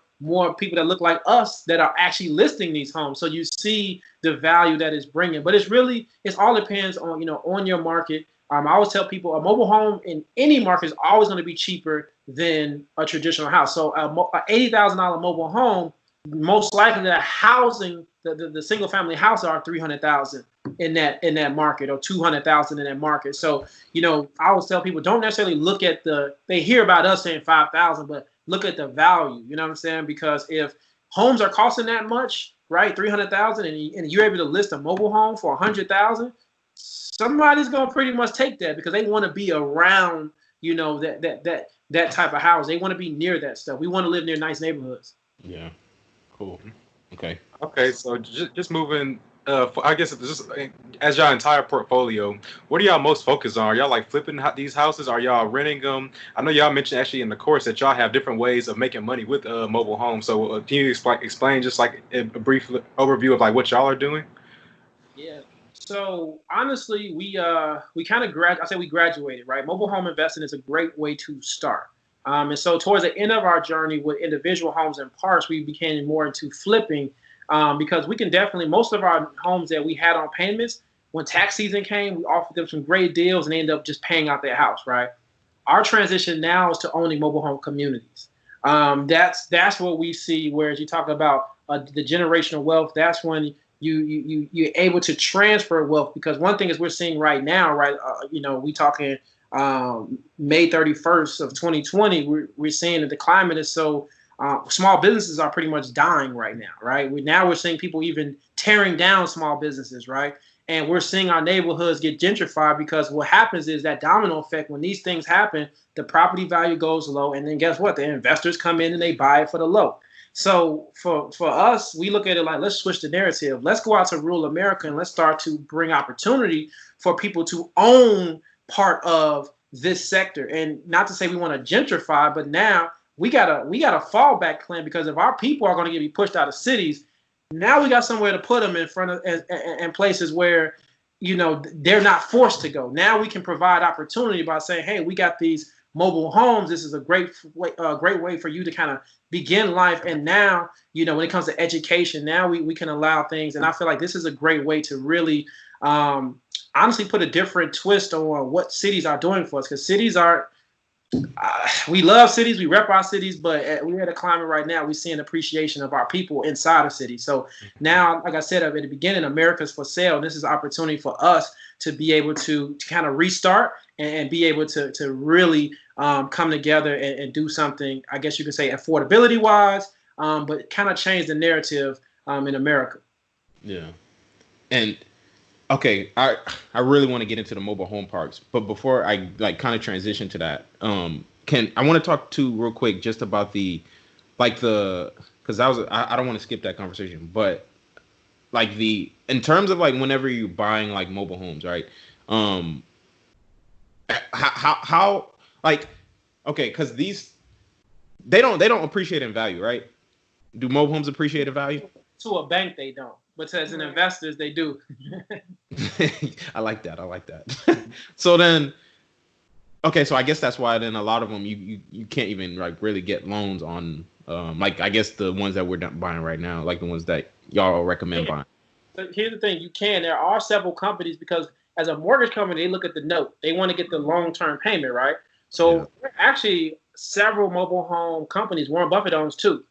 people that look like us that are actually listing these homes. So you see the value that it's bringing. But it's all depends on on your market. I always tell people a mobile home in any market is always going to be cheaper than a traditional house. So a $80,000 mobile home, most likely the housing, the single family house are $300,000 in that market, or $200,000 in that market. So I always tell people, don't necessarily look at they hear about us saying $5,000, but look at the value. You know what I'm saying? Because if homes are costing that much, right, $300,000, and you're able to list a mobile home for $100,000. somebody's gonna pretty much take that because they want to be around, that type of house. They want to be near that stuff. We want to live near nice neighborhoods. Yeah. Cool. Okay. Okay, so just moving. I guess it's just as y'all entire portfolio, what are y'all most focused on? Are y'all like flipping these houses? Are y'all renting them? I know y'all mentioned actually in the course that y'all have different ways of making money with mobile homes. So can you explain just like a brief overview of like what y'all are doing? Yeah. So honestly, we kind of we graduated, right? Mobile home investing is a great way to start. And so towards the end of our journey with individual homes and parks, we became more into flipping because we can definitely, most of our homes that we had on payments, when tax season came, we offered them some great deals and they ended up just paying out their house, right? Our transition now is to owning mobile home communities. That's what we see, whereas you talk about the generational wealth, that's when you're able to transfer wealth, because one thing is we're seeing right now, right? We talking May 31st of 2020, we're seeing that the climate is so small businesses are pretty much dying right now, right? We're seeing people even tearing down small businesses, right? And we're seeing our neighborhoods get gentrified because what happens is that domino effect. When these things happen, the property value goes low, and then guess what? The investors come in and they buy it for the low. So for us, we look at it like, let's switch the narrative. Let's go out to rural America and let's start to bring opportunity for people to own part of this sector. And not to say we want to gentrify, but now we got a fallback plan, because if our people are going to be pushed out of cities, now we got somewhere to put them in front of and places where, they're not forced to go. Now we can provide opportunity by saying, hey, we got these mobile homes. This is a great way for you to kind of begin life. And now, when it comes to education, now we can allow things. And I feel like this is a great way to really honestly put a different twist on what cities are doing for us, because cities are, we love cities, we rep our cities, but we're at a climate right now, we're seeing appreciation of our people inside of cities. So now, like I said at the beginning, America's for sale. This is an opportunity for us to be able to kind of restart and be able to really come together and do something, I guess you could say affordability wise, but kind of change the narrative in America. Yeah. And okay, I really want to get into the mobile home parks, but before I kind of transition to that, I want to talk real quick just about because I don't want to skip that conversation, but in terms of whenever you're buying mobile homes, right? How okay, because they don't appreciate in value, right? Do mobile homes appreciate in value? To a bank, they don't. But as an investors, they do. I like that. So then, okay, so I guess that's why then a lot of them you can't even really get loans on I guess the ones that we're buying right now, the ones that y'all recommend buying. So here's the thing: there are several companies, because as a mortgage company, they look at the note. They want to get the long-term payment, right? So there are actually several mobile home companies. Warren Buffett owns two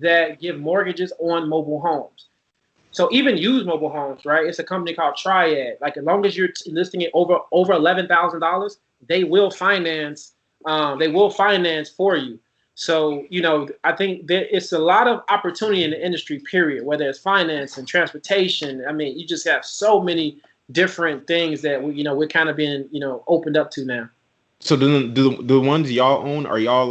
that give mortgages on mobile homes. So even used mobile homes, right? It's a company called Triad. As long as you're listing it over $11,000, they will finance. They will finance for you. So I think it's a lot of opportunity in the industry. Period. Whether it's finance and transportation, I mean, you just have so many different things that we're kind of being opened up to now. So do the ones y'all own, are y'all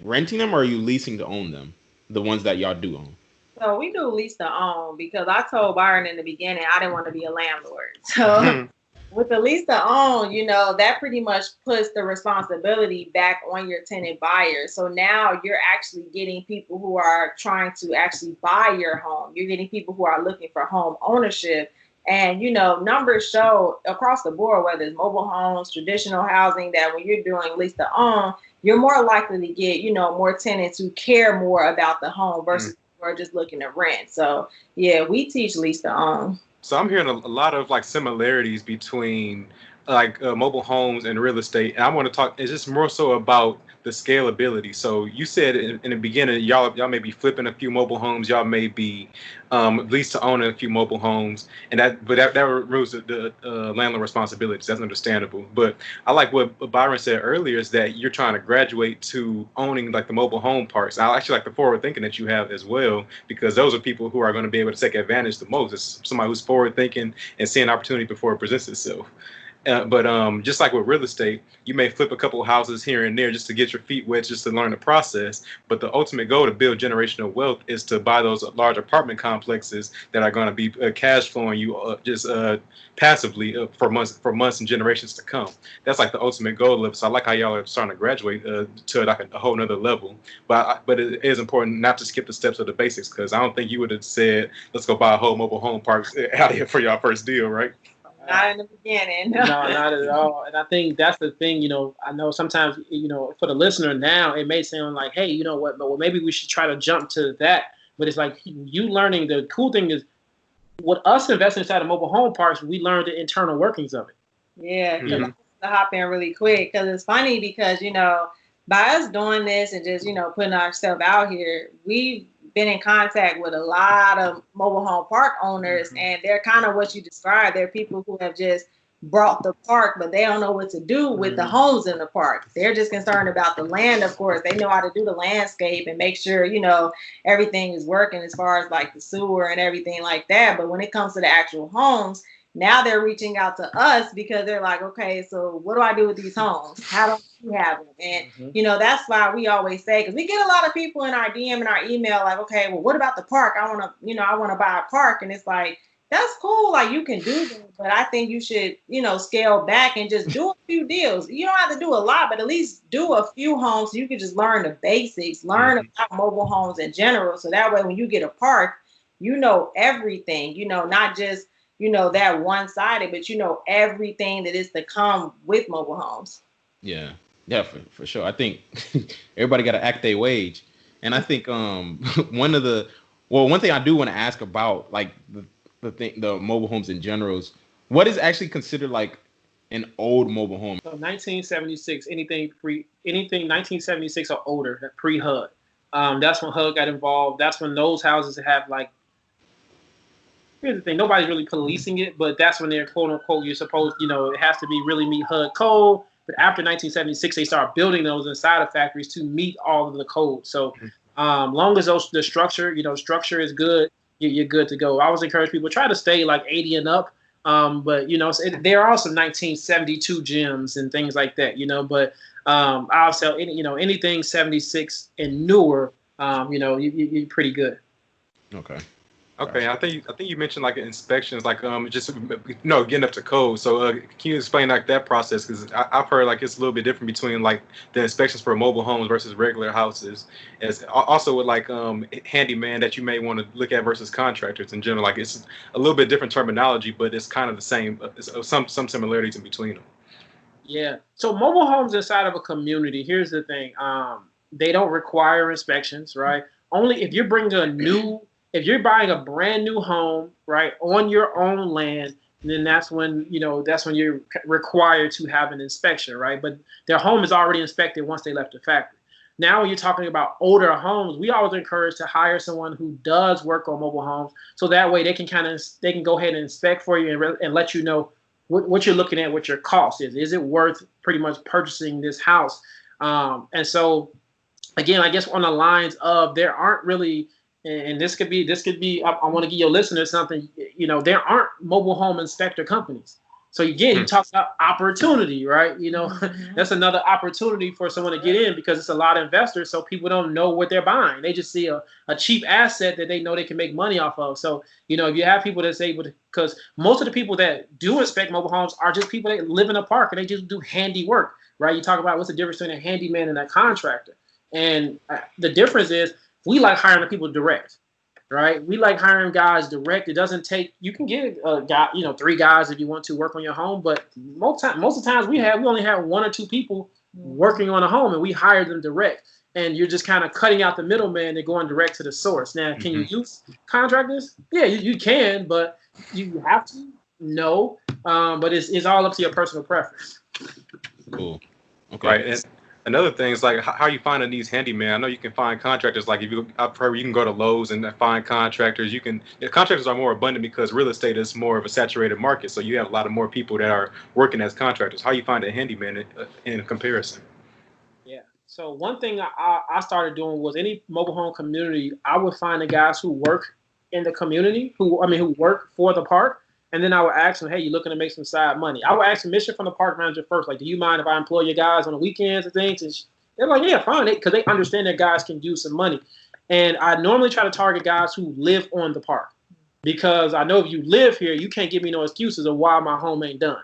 renting them, or are you leasing to own them? The ones that y'all do own. So we do lease to own, because I told Byron in the beginning I didn't want to be a landlord. So with the lease to own, that pretty much puts the responsibility back on your tenant buyer. So now you're actually getting people who are trying to actually buy your home. You're getting people who are looking for home ownership. And, numbers show across the board, whether it's mobile homes, traditional housing, that when you're doing lease to own, you're more likely to get, more tenants who care more about the home versus who are just looking to rent. So, yeah, we teach lease to own. So I'm hearing a lot of similarities between like mobile homes and real estate, and I want to talk. It's just more so about the scalability. So you said in the beginning, y'all may be flipping a few mobile homes, y'all may be lease to own a few mobile homes, and that removes the landlord responsibilities. That's understandable. But I like what Byron said earlier, is that you're trying to graduate to owning like the mobile home parks. I actually like the forward thinking that you have as well, because those are people who are going to be able to take advantage the most. It's somebody who's forward thinking and seeing opportunity before it presents itself. But just like with real estate, you may flip a couple of houses here and there just to get your feet wet, just to learn the process. But the ultimate goal to build generational wealth is to buy those large apartment complexes that are going to be cash flowing you just passively for months and generations to come. That's like the ultimate goal of it. So I like how y'all are starting to graduate to like a whole nother level. But it is important not to skip the steps of the basics, because I don't think you would have said, let's go buy a whole mobile home park out here for y'all first deal, right? Not in the beginning. No, not at all. And I think that's the thing, I know sometimes, for the listener now, it may sound like, hey, you know what, but maybe we should try to jump to that. But it's like you learning. The cool thing is, with us investing inside of mobile home parks, we learned the internal workings of it. Yeah, because I have to hop in really quick, because it's funny because, by us doing this and just, putting ourselves out here, we've been in contact with a lot of mobile home park owners, and they're kind of what you described. They're people who have just brought the park, but they don't know what to do with the homes in the park. They're just concerned about the land, of course. They know how to do the landscape and make sure, everything is working as far as like the sewer and everything like that. But when it comes to the actual homes, now they're reaching out to us because they're like, okay, so what do I do with these homes? How do you have them? And, that's why we always say, because we get a lot of people in our DM and our email like, okay, well, what about the park? I want to buy a park. And it's like, that's cool. Like, you can do that. But I think you should, scale back and just do a few deals. You don't have to do a lot, but at least do a few homes so you can just learn the basics, learn about mobile homes in general. So that way, when you get a park, everything, not just, that one-sided, but everything that is to come with mobile homes. Yeah, for sure. I think everybody got to act their wage. And I think one thing I do want to ask about, like, the mobile homes in general is, what is actually considered like an old mobile home? So 1976, anything 1976 or older, pre-HUD. That's when HUD got involved. That's when those houses have like, here's the thing, nobody's really policing it, but that's when they're quote unquote, you're supposed, it has to be really meet HUD code. But after 1976, they start building those inside of factories to meet all of the codes. So long as the structure is good, you're good to go. I always encourage people, try to stay like 80 and up. But there are some 1972 gyms and things like that, but I'll sell anything 76 and newer, you're pretty good. Okay, I think you mentioned like inspections, like just getting up to code. So can you explain like that process? Because I've heard like it's a little bit different between like the inspections for mobile homes versus regular houses. As also with like handyman that you may want to look at versus contractors in general. Like it's a little bit different terminology, but it's kind of the same. Some similarities in between them. Yeah. So mobile homes inside of a community. Here's the thing. They don't require inspections, right? Only if you're bringing if you're buying a brand new home, right, on your own land, then that's when you're required to have an inspection, right? But their home is already inspected once they left the factory. Now, when you're talking about older homes, we always encourage to hire someone who does work on mobile homes, so that way they can go ahead and inspect for you and let you know what you're looking at, what your cost is. Is it worth pretty much purchasing this house? And so, again, I guess on the lines of there aren't really. And this could be. I want to give your listeners something. There aren't mobile home inspector companies. So again, you talk about opportunity, right? That's another opportunity for someone to get in, because it's a lot of investors. So people don't know what they're buying. They just see a cheap asset that they know they can make money off of. So if you have people that's able to, because most of the people that do inspect mobile homes are just people that live in a park and they just do handy work, right? You talk about what's the difference between a handyman and a contractor, and the difference is, we like hiring the people direct, right? We like hiring guys direct. It doesn't take, you can get a guy, 3 guys if you want to work on your home, but most of the times we only have 1 or 2 people working on a home, and we hire them direct. And you're just kind of cutting out the middleman and going direct to the source. Now, can you use contractors? Yeah, you can, but you have to. No, but it's all up to your personal preference. Cool. Okay. Right. And another thing is like how you finding these handyman. I know you can find contractors. Like I've heard you can go to Lowe's and find contractors. Contractors are more abundant because real estate is more of a saturated market. So you have a lot of more people that are working as contractors. How you find a handyman in comparison? Yeah. So one thing I started doing was any mobile home community, I would find the guys who work in the community, who work for the park. And then I would ask them, hey, you looking to make some side money? I would ask permission from the park manager first. Like, do you mind if I employ your guys on the weekends and things? And they're like, yeah, fine. Because they understand that guys can use some money. And I normally try to target guys who live on the park. Because I know if you live here, you can't give me no excuses of why my home ain't done.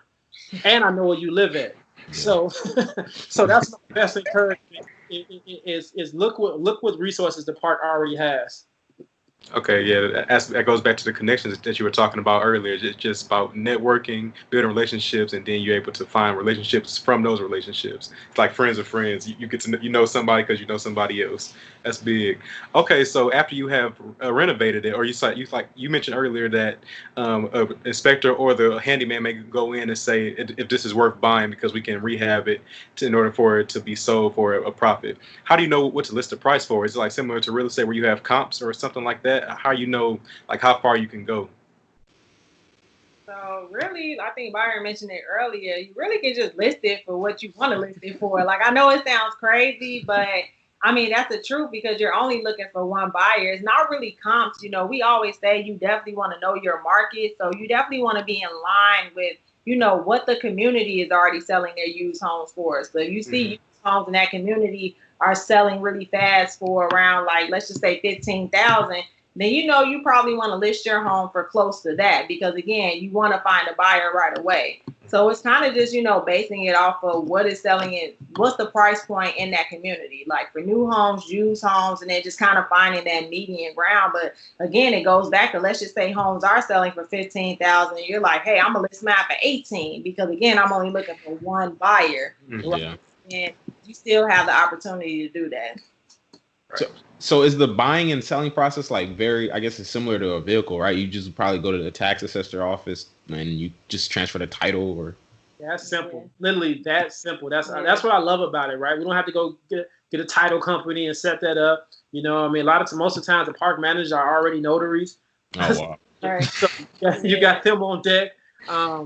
And I know where you live at. So so that's my best encouragement is look what resources the park already has. Okay, yeah, that goes back to the connections that you were talking about earlier. It's just about networking, building relationships, and then you're able to find relationships from those relationships. It's like friends of friends. You get to know somebody because you know somebody else. That's big. Okay, so after you have renovated it, or you mentioned earlier that an inspector or the handyman may go in and say if this is worth buying because we can rehab it in order for it to be sold for a profit. How do you know what to list the price for? Is it like similar to real estate where you have comps or something like that? How you know like how far you can go? So really, I think Byron mentioned it earlier. You really can just list it for what you want to list it for. Like I know it sounds crazy, but I mean that's the truth because you're only looking for one buyer. It's not really comps. You know, we always say you definitely want to know your market, so you definitely want to be in line with what the community is already selling their used homes for. So if you see used homes in that community are selling really fast for around like let's just say 15,000. Then you probably want to list your home for close to that because again, you want to find a buyer right away. So it's kind of just, basing it off of what is selling it, what's the price point in that community, like for new homes, used homes, and then just kind of finding that median ground. But again, it goes back to let's just say homes are selling for 15,000 and you're like, hey, I'm gonna list mine for 18 because again, I'm only looking for one buyer. Yeah. And you still have the opportunity to do that. Right. So is the buying and selling process like I guess it's similar to a vehicle, right? You just probably go to the tax assessor office and you just transfer the title or. That's simple. Literally that simple. That's what I love about it, right? We don't have to go get a title company and set that up. Most of the times the park managers are already notaries. Oh, wow. Right. So you got them on deck.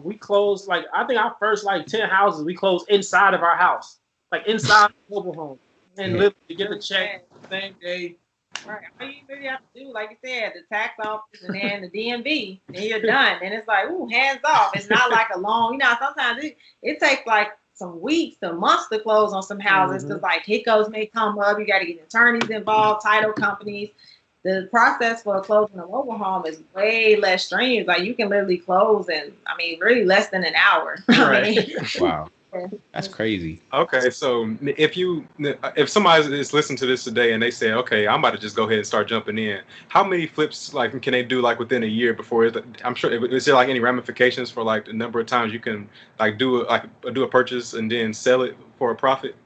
We closed I think our first 10 houses we closed inside of our house, like inside the mobile home. And literally get the check same day. Right. All you really have to do, like you said, the tax office and then the DMV, and you're done. And it's like, ooh, hands off. It's not like a long, sometimes it takes like some weeks to months to close on some houses because hiccups may come up. You got to get attorneys involved, title companies. The process for closing a mobile home is way less strenuous. Like you can literally close in, really less than an hour. Right. Wow. That's crazy. Okay, so if somebody is listening to this today and they say, okay, I'm about to just go ahead and start jumping in, how many flips can they do within a year before? I'm sure is there any ramifications for the number of times you can do a purchase and then sell it for a profit?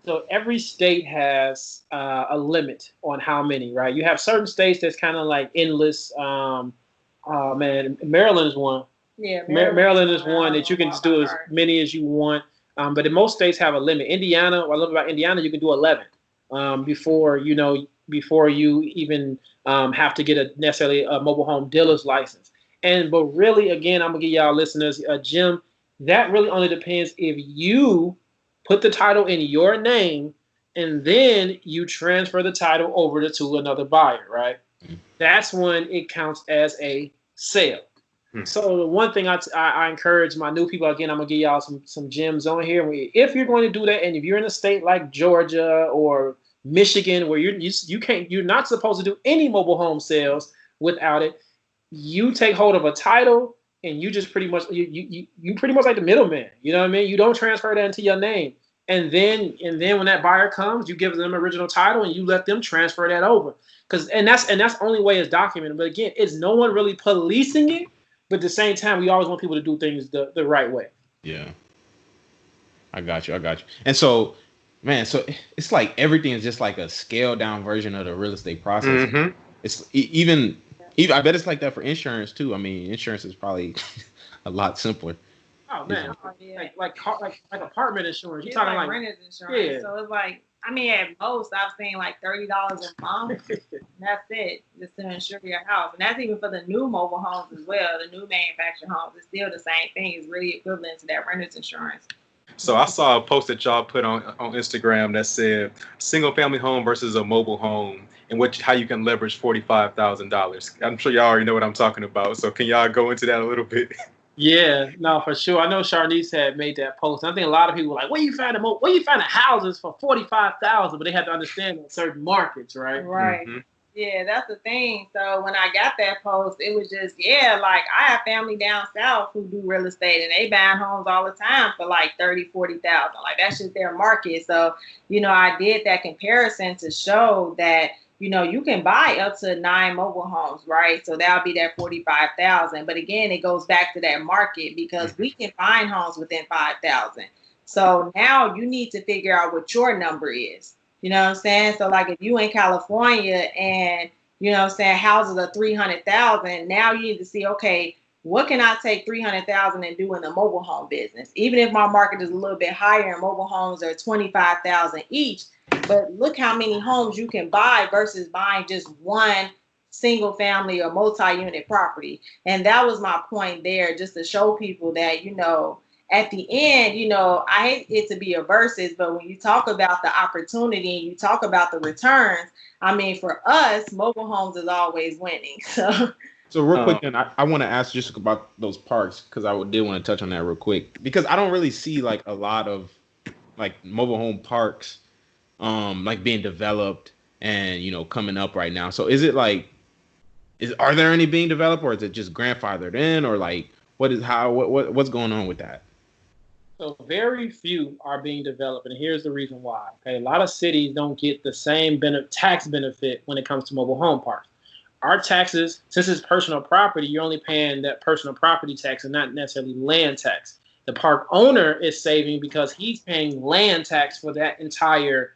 So every state has a limit on how many, right? You have certain states that's kind of like endless. Maryland is one. Yeah, Maryland is one that you can just do as many as you want. But in most states have a limit. Indiana, what I love about Indiana, you can do 11 before you even have to get necessarily a mobile home dealer's license. But really, again, I'm gonna give y'all listeners, Jim, that really only depends if you put the title in your name and then you transfer the title over to another buyer, right? That's when it counts as a sale. So the one thing I encourage my new people, again, I'm gonna give y'all some gems on here. If you're going to do that, and if you're in a state like Georgia or Michigan where you're not supposed to do any mobile home sales without it, you take hold of a title and you just pretty much you pretty much like the middleman. You know what I mean? You don't transfer that into your name, and then when that buyer comes, you give them original title and you let them transfer that over. And that's the only way it's documented. But again, it's no one really policing it. But at the same time, we always want people to do things the right way. Yeah. I got you. And so, man, so it's like everything is just like a scaled down version of the real estate process. Mm-hmm. It's even I bet it's like that for insurance too. Insurance is probably a lot simpler. Oh man, Oh, yeah. like apartment insurance. You're It's talking like like renter's insurance. yeah. So it's like, I mean, at most, I've seen like $30 a month. And that's it, just to insure your house. And that's even for the new mobile homes as well. The new manufactured homes, it's still the same thing. It's really equivalent to that renter's insurance. So I saw a post that y'all put on Instagram that said single family home versus a mobile home, and how you can leverage $45,000. I'm sure y'all already know what I'm talking about. So can y'all go into that a little bit? Yeah, no, for sure. I know Sharnice had made that post. And I think a lot of people were like, where you finding houses for 45,000? But they have to understand that certain markets, right? Right. Mm-hmm. Yeah, that's the thing. So when I got that post, it was just, yeah, like I have family down south who do real estate and they buying homes all the time for like 30,000, 40,000. Like that's just their market. So, I did that comparison to show that, you can buy up to 9 mobile homes, right? So that'll be that 45,000. But again, it goes back to that market because we can find homes within 5,000. So now you need to figure out what your number is. You know what I'm saying? So like if you in California and, houses are 300,000, now you need to see, okay, what can I take 300,000 and do in the mobile home business? Even if my market is a little bit higher and mobile homes are 25,000 each, but look how many homes you can buy versus buying just one single family or multi-unit property. And that was my point there, just to show people that, at the end, I hate it to be a versus, but when you talk about the opportunity and you talk about the returns, I mean, for us, mobile homes is always winning. So real quick, then I want to ask just about those parks because I did want to touch on that real quick because I don't really see like a lot of like mobile home parks like being developed and coming up right now. So is it like are there any being developed or is it just grandfathered in or like what's going on with that? So very few are being developed, and here's the reason why. Okay, a lot of cities don't get the same tax benefit when it comes to mobile home parks. Our taxes, since it's personal property, you're only paying that personal property tax and not necessarily land tax. The park owner is saving because he's paying land tax for that entire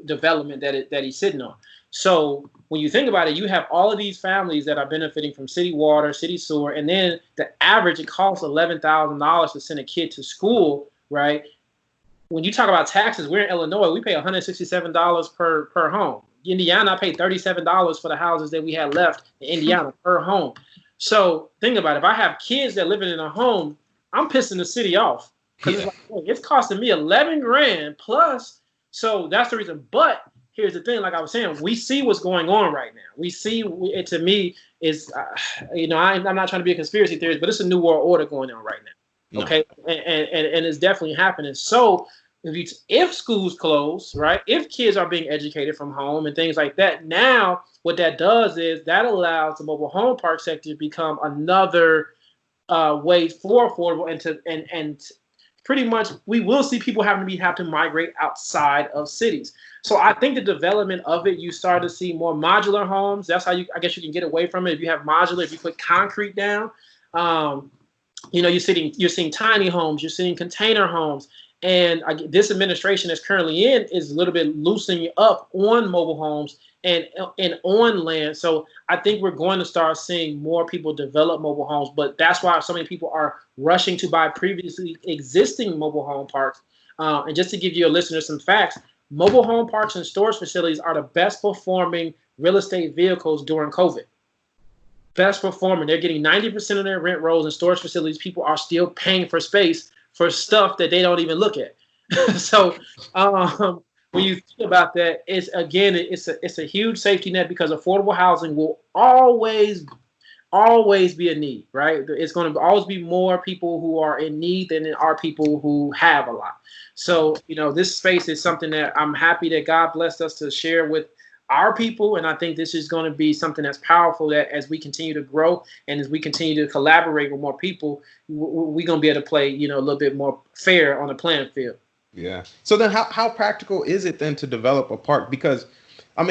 development that he's sitting on. So when you think about it, you have all of these families that are benefiting from city water, city sewer, and then the average, it costs $11,000 to send a kid to school, right? When you talk about taxes, we're in Illinois, we pay $167 per home. Indiana, I paid $37 for the houses that we had left in Indiana per home. So think about it. If I have kids that living in a home, I'm pissing the city off because it's costing me $11,000 plus. So that's the reason. But here's the thing, like I was saying, we see what's going on right now. We see it. To me, is I'm not trying to be a conspiracy theorist, but it's a new world order going on right now. Okay, no. and it's definitely happening. So if schools close, right, if kids are being educated from home and things like that, now what that does is that allows the mobile home park sector to become another way for affordable and pretty much we will see people have to migrate outside of cities. So I think the development of it, you start to see more modular homes. That's how I guess you can get away from it. If you have modular, if you put concrete down, you're seeing tiny homes, you're seeing container homes. And this administration that's currently in is a little bit loosening up on mobile homes and on land. So I think we're going to start seeing more people develop mobile homes. But that's why so many people are rushing to buy previously existing mobile home parks. And just to give your listeners some facts, mobile home parks and storage facilities are the best performing real estate vehicles during COVID. Best performing. They're getting 90% of their rent rolls in storage facilities. People are still paying for space for stuff that they don't even look at. So when you think about that, it's a huge safety net because affordable housing will always be a need, right? It's going to always be more people who are in need than there are people who have a lot. So, this space is something that I'm happy that God blessed us to share with our people. And I think this is going to be something that's powerful that as we continue to grow and as we continue to collaborate with more people, we're going to be able to play, a little bit more fair on the playing field. Yeah. So then how practical is it then to develop a park? Because I'm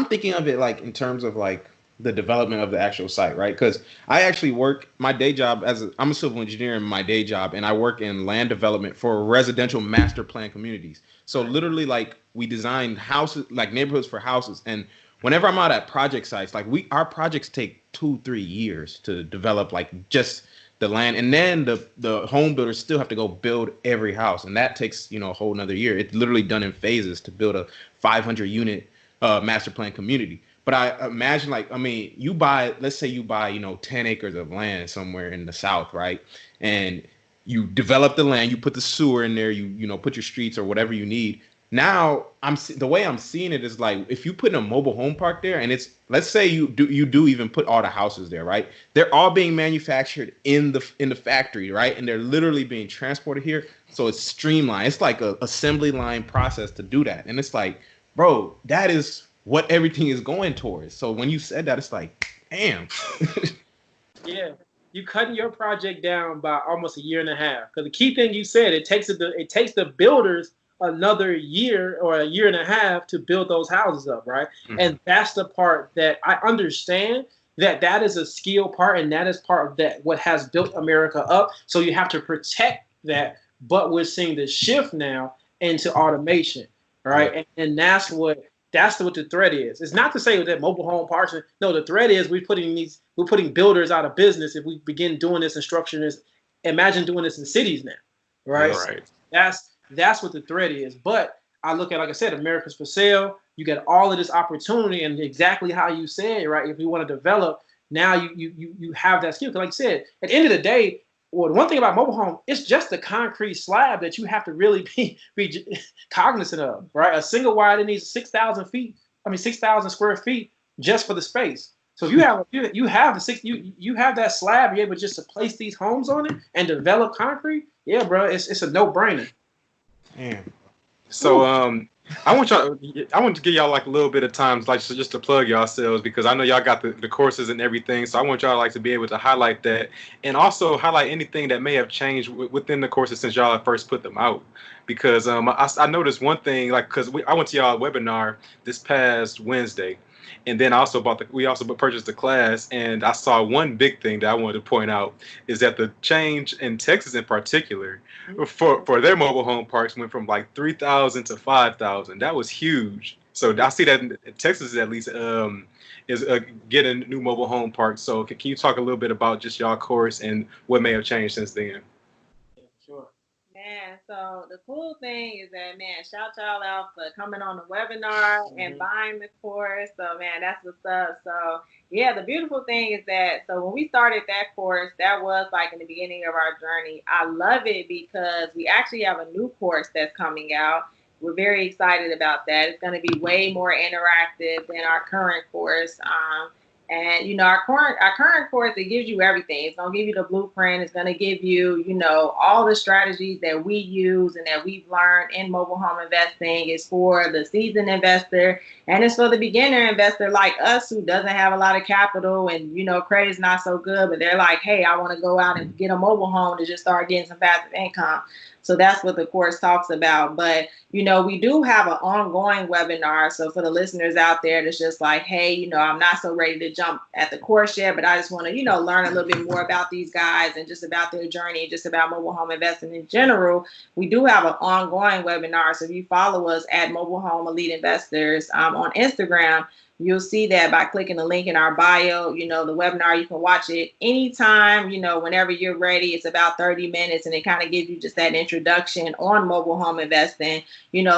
thinking of it like in terms of like the development of the actual site, right? Because I actually work my day job I'm a civil engineer in my day job, and I work in land development for residential master plan communities. So literally, like we design houses, like neighborhoods for houses. And whenever I'm out at project sites, like our projects take 2-3 years to develop, like just the land, and then the home builders still have to go build every house, and that takes a whole nother year. It's literally done in phases to build a 500 unit master plan community. But I imagine, let's say you buy 10 acres of land somewhere in the South, right? And you develop the land, you put the sewer in there, you put your streets or whatever you need. Now the way I'm seeing it is like, if you put in a mobile home park there, and let's say you do even put all the houses there, right? They're all being manufactured in the factory, right? And they're literally being transported here. So it's streamlined. It's like a assembly line process to do that. And it's like, bro, that is what everything is going towards. So when you said that, it's like, damn. Yeah. You cutting your project down by almost a year and a half. Because the key thing you said, it takes the builders another year or a year and a half to build those houses up, right? Mm-hmm. And that's the part that I understand, that is a skill part, and that is part of that what has built America up. So you have to protect that, but we're seeing the shift now into automation, right? And that's what the threat is. It's not to say that mobile home parks. No, the threat is we're putting builders out of business if we begin doing this and structuring this. Imagine doing this in cities now, right? Yeah, right. That's what the threat is. But I look at, like I said, America's for sale. You get all of this opportunity, and exactly how you said, right? If you want to develop, now you have that skill. Because like I said, at the end of the day, well, the one thing about mobile home, it's just a concrete slab that you have to really be cognizant of, right? A single wide, it needs 6,000 square feet just for the space. So if you have you have that slab, you're able just to place these homes on it and develop concrete. Yeah, bro, it's a no-brainer. Damn. So I want to give y'all like a little bit of time, like just to plug yourselves, because I know y'all got the courses and everything. So I want y'all to be able to highlight that, and also highlight anything that may have changed within the courses since y'all first put them out. Because I noticed one thing, because I went to y'all webinar this past Wednesday, and then we also purchased the class, and I saw one big thing that I wanted to point out is that the change in Texas in particular for their mobile home parks went from like 3,000 to 5,000. That was huge. So I see that in Texas at least is getting new mobile home parks. So can you talk a little bit about just y'all course and what may have changed since then? Sure. Man, so the cool thing is that, man, shout y'all out for coming on the webinar and buying the course. So, man, that's what's up. So, yeah, the beautiful thing is that, so when we started that course, that was like in the beginning of our journey. I love it because we actually have a new course that's coming out. We're very excited about that. It's going to be way more interactive than our current course. And, our current course, it gives you everything. It's going to give you the blueprint. It's going to give you, all the strategies that we use and that we've learned in mobile home investing. Is for the seasoned investor, and it's for the beginner investor like us who doesn't have a lot of capital and, credit's not so good, but they're like, hey, I want to go out and get a mobile home to just start getting some passive income. So that's what the course talks about. But, we do have an ongoing webinar. So for the listeners out there that's just like, hey, I'm not so ready to jump at the course yet, but I just want to, learn a little bit more about these guys and just about their journey and just about mobile home investing in general. We do have an ongoing webinar. So if you follow us at Mobile Home Elite Investors on Instagram, you'll see that by clicking the link in our bio. The webinar, you can watch it anytime, whenever you're ready. It's about 30 minutes, and it kind of gives you just that introduction on mobile home investing.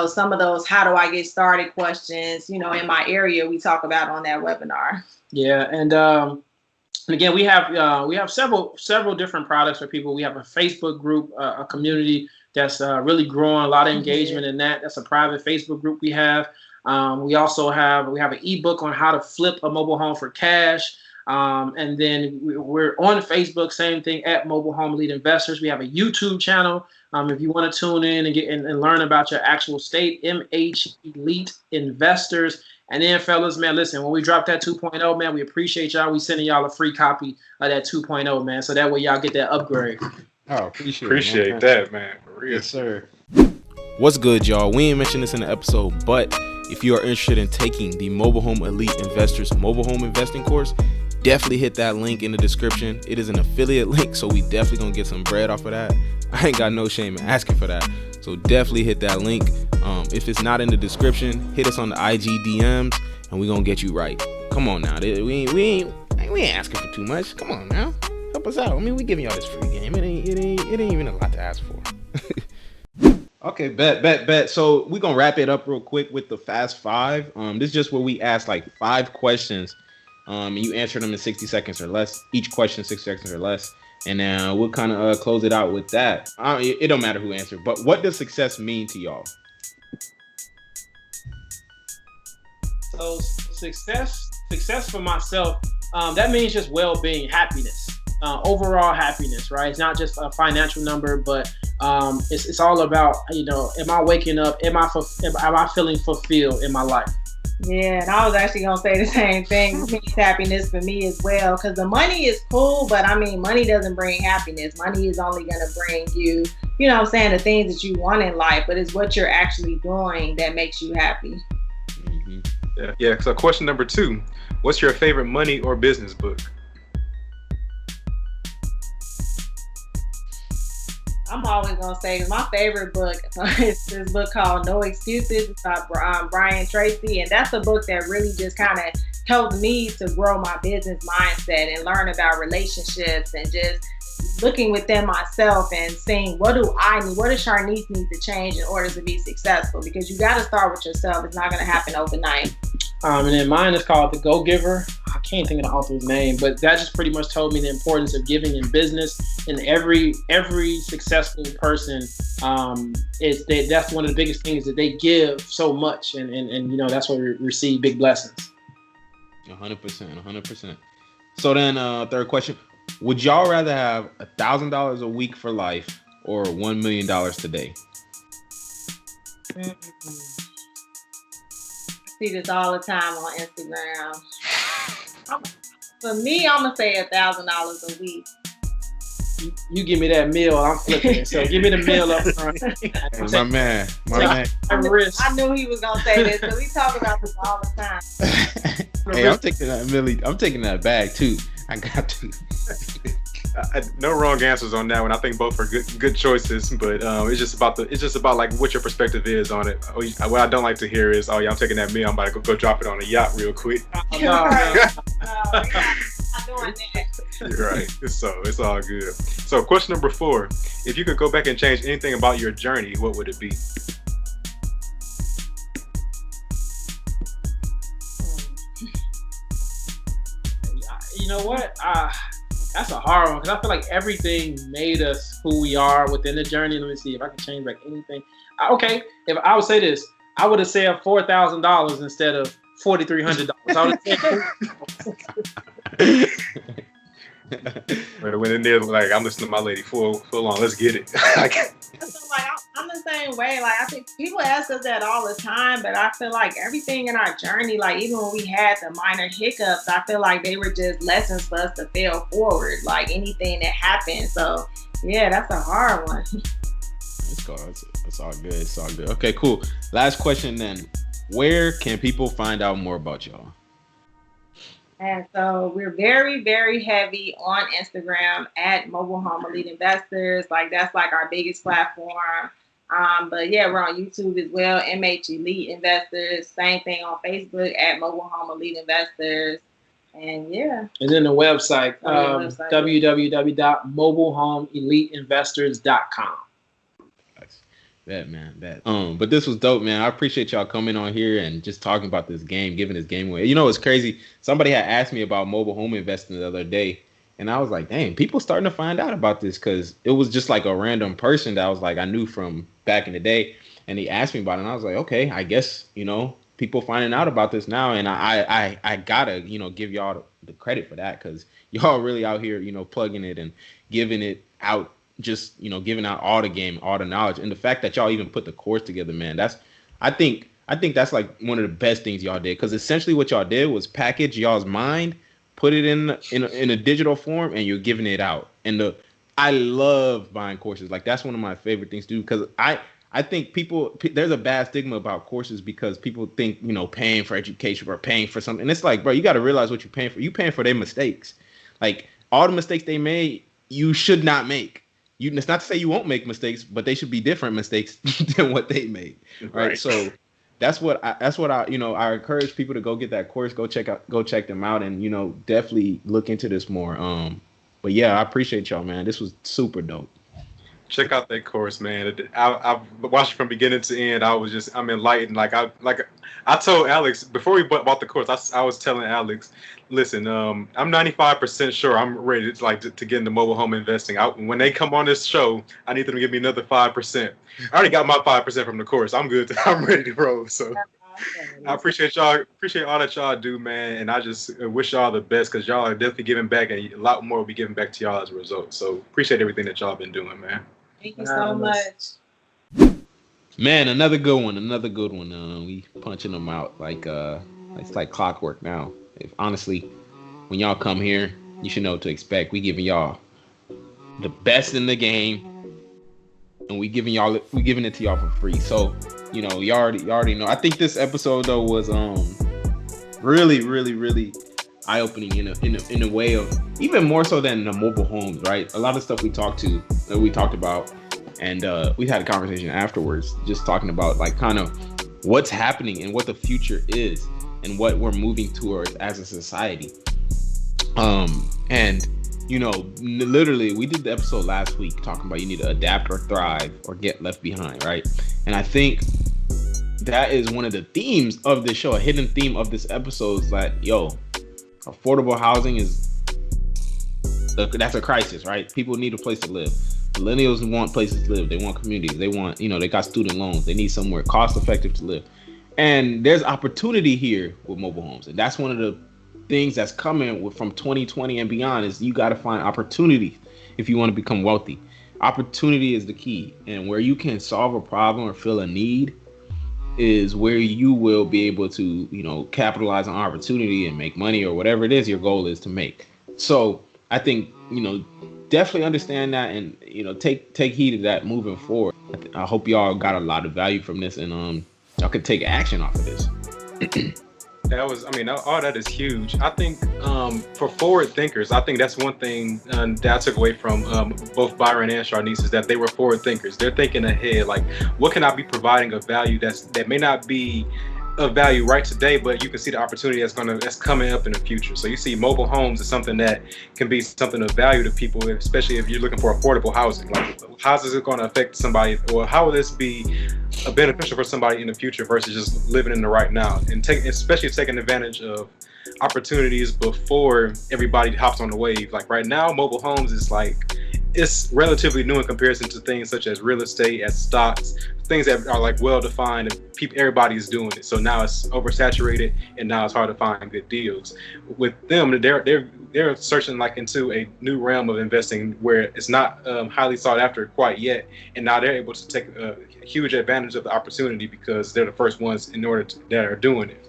Some of those how do I get started questions, in my area, we talk about on that webinar. Yeah, and again, we have several different products for people. We have a Facebook group, a community that's really growing, a lot of engagement in that. That's a private Facebook group we have. We also have an ebook on how to flip a mobile home for cash. And then we're on Facebook, same thing, at Mobile Home Elite Investors. We have a YouTube channel. If you want to tune in and get and learn about your actual state, MH Elite Investors. And then, fellas, man, listen, when we drop that 2.0, man, we appreciate y'all. We sending y'all a free copy of that 2.0, man. So that way y'all get that upgrade. Oh, appreciate that, man. For real. Yes, sir. What's good, y'all? We ain't mentioned this in the episode, but if you are interested in taking the Mobile Home Elite Investors Mobile Home Investing course, definitely hit that link in the description. It is an affiliate link, so we definitely gonna get some bread off of that. I ain't got no shame in asking for that. So definitely hit that link. If it's not in the description, hit us on the IG DMs, and we gonna get you right. Come on now, we ain't asking for too much. Come on now, help help us out. I mean, we giving y'all this free game. It ain't even a lot to ask for. Okay, bet. So we're gonna wrap it up real quick with the Fast Five. This is just where we ask like 5 questions. And you answer them in 60 seconds or less. Each question 60 seconds or less. And then we'll kind of close it out with that. It don't matter who answered, but what does success mean to y'all? So success for myself, that means just well-being, happiness, overall happiness, right? It's not just a financial number, but it's all about, am I waking up? Am I feeling fulfilled in my life? Yeah, and I was actually gonna say the same thing. It means happiness for me as well, because the money is cool, but I mean, money doesn't bring happiness. Money is only gonna bring you, the things that you want in life, but it's what you're actually doing that makes you happy. Mm-hmm. Yeah. So question number 2, what's your favorite money or business book? I'm always gonna say my favorite book is this book called No Excuses. It's by Brian Tracy, and that's a book that really just kind of helped me to grow my business mindset and learn about relationships and just looking within myself and seeing what do I need, what does Sharnice need to change in order to be successful? Because you got to start with yourself. It's not going to happen overnight. And then mine is called The Go-Giver. I can't think of the author's name, but that just pretty much told me the importance of giving in business. And every successful person, that's one of the biggest things, that they give so much, and that's where we receive big blessings. 100%. So then, third question: would y'all rather have $1,000 a week for life or $1 million today? See this all the time on Instagram. For me, I'm gonna say $1,000 a week. You give me that meal, I'm flipping it. So give me the meal up front. My man. I knew he was gonna say this, because we talk about this all the time. Hey, I'm taking that Millie. I'm taking that bag too. I got to. No wrong answers on that one. I think both are good choices, but it's just about like what your perspective is on it. What I don't like to hear is, oh yeah, I'm taking that meal, I'm about to go drop it on a yacht real quick. No, we're not doing that. You're right. So it's all good. So question number 4: if you could go back and change anything about your journey, what would it be? You know what? That's a hard one, because I feel like everything made us who we are within the journey. Let me see if I can change back anything. Okay, if I would say this, I would have said $4,000 instead of $4,300. I would have said. When in there, like, I'm listening to my lady full on. Let's get it. So, like, I'm the same way. Like, I think people ask us that all the time, but I feel like everything in our journey, like even when we had the minor hiccups, I feel like they were just lessons for us to fail forward. Like anything that happened. So yeah, that's a hard one. It's all good. It's all good. Okay, cool. Last question then. Where can people find out more about y'all? And so we're very, very heavy on Instagram at Mobile Home Elite Investors. Like that's like our biggest platform. But yeah, we're on YouTube as well, MH Elite Investors. Same thing on Facebook at Mobile Home Elite Investors. And yeah. And then the website, www.mobilehomeeliteinvestors.com. Bet. But this was dope, man. I appreciate y'all coming on here and just talking about this game, giving this game away. You know, it's crazy. Somebody had asked me about mobile home investing the other day, and I was like, dang, people starting to find out about this, because it was just like a random person that I was like, I knew from back in the day, and he asked me about it, and I was like, okay, I guess, people finding out about this now, and I gotta, give y'all the credit for that, because y'all really out here, plugging it and giving it out. Just giving out all the game, all the knowledge, and the fact that y'all even put the course together, man. I think that's like one of the best things y'all did, because essentially what y'all did was package y'all's mind, put it in a digital form, and you're giving it out. And I love buying courses. Like that's one of my favorite things to do, because I think there's a bad stigma about courses, because people think paying for education or paying for something. And it's like, bro, you got to realize what you're paying for. You paying for their mistakes. Like all the mistakes they made, you should not make. It's not to say you won't make mistakes, but they should be different mistakes than what they made, right? So that's what I I encourage people to go get that course, go check them out, and definitely look into this more. But yeah, I appreciate y'all, man. This was super dope. Check out that course, man. I've watched it from beginning to end. I'm enlightened. I told Alex before we bought the course. I was telling Alex, listen, I'm 95% sure I'm ready to get into mobile home investing. When they come on this show, I need them to give me another 5%. I already got my 5% from the course. I'm good. I'm ready to roll. So I appreciate y'all. Appreciate all that y'all do, man. And I just wish y'all the best because y'all are definitely giving back, and a lot more will be giving back to y'all as a result. So appreciate everything that y'all been doing, man. Thank you so much. Man, another good one. We punching them out it's like clockwork now. Honestly, when y'all come here, you should know what to expect. We giving y'all the best in the game, and we giving it to y'all for free. So, you already know. I think this episode though was really, really, really eye-opening in a way of even more so than the mobile homes, right? A lot of stuff we talked about, and we had a conversation afterwards, just talking about like kind of what's happening and what the future is and what we're moving towards as a society. And literally we did the episode last week talking about you need to adapt or thrive or get left behind, right? And I think that is one of the themes of this show, a hidden theme of this episode is that, affordable housing that's a crisis, right? People need a place to live. Millennials want places to live. They want communities. They want, they got student loans. They need somewhere cost effective to live. And there's opportunity here with mobile homes. And that's one of the things that's coming from 2020 and beyond is you got to find opportunity if you want to become wealthy. Opportunity is the key. And where you can solve a problem or fill a need is where you will be able to, capitalize on opportunity and make money or whatever it is your goal is to make. So I think, definitely understand that and, take heed of that moving forward. I hope y'all got a lot of value from this and y'all could take action off of this. All that is huge. I think for forward thinkers, I think that's one thing that I took away from both Byron and Sharnice is that they were forward thinkers. They're thinking ahead, like what can I be providing of value that may not be of value right today, but you can see the opportunity that's coming up in the future. So you see mobile homes is something that can be something of value to people, especially if you're looking for affordable housing. Like how's it going to affect somebody, or how will this be beneficial for somebody in the future versus just living in the right now, and especially taking advantage of opportunities before everybody hops on the wave. Like right now, mobile homes is it's relatively new in comparison to things such as real estate, as stocks, things that are well defined and everybody's doing it. So now it's oversaturated and now it's hard to find good deals. With them, they're searching into a new realm of investing where it's not highly sought after quite yet, and now they're able to take a huge advantage of the opportunity because they're the first ones that are doing it.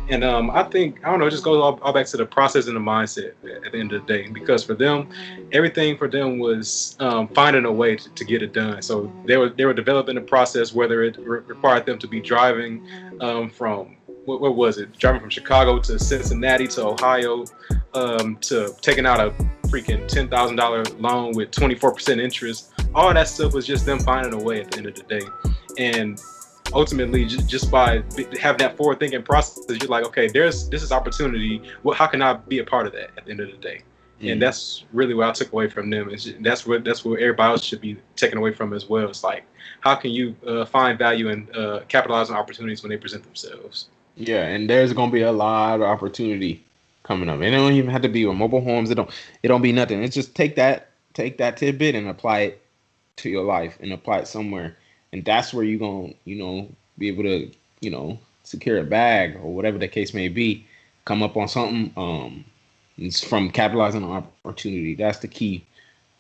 And I think, I don't know, it just goes all back to the process and the mindset at the end of the day. Because for them, everything for them was finding a way to get it done. So they were developing a process, whether it required them to be driving from, what was it? Driving from Chicago to Cincinnati to Ohio, to taking out a freaking $10,000 loan with 24% interest. All that stuff was just them finding a way at the end of the day. And ultimately, just by having that forward thinking process, you're like, okay, this is opportunity. Well, how can I be a part of that at the end of the day? Mm-hmm. And that's really what I took away from them. That's what everybody else should be taken away from as well. It's like, how can you find value and capitalize on opportunities when they present themselves? Yeah, and there's gonna be a lot of opportunity coming up. And it don't even have to be with mobile homes. It don't be nothing. It's just take that tidbit and apply it to your life and apply it somewhere. And that's where you're going to, be able to, secure a bag or whatever the case may be, come up on something. It's from capitalizing on opportunity. That's the key.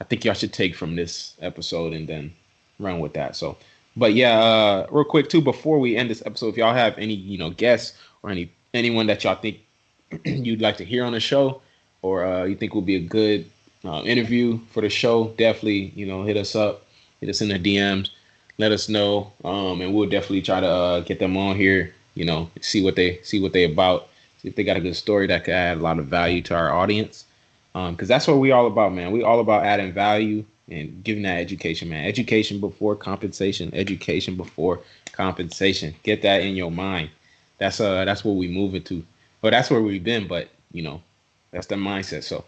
I think y'all should take from this episode and then run with that. So, but yeah, real quick too, before we end this episode, if y'all have any, guests or anyone that y'all think you'd like to hear on the show, or you think will be a good interview for the show, definitely, hit us up, hit us in the DMs. Let us know, and we'll definitely try to get them on here. See what they about. See if they got a good story that could add a lot of value to our audience. Because that's what we all about, man. We all about adding value and giving that education, man. Education before compensation. Education before compensation. Get that in your mind. That's what we move into. Well, that's where we've been, but that's the mindset. So,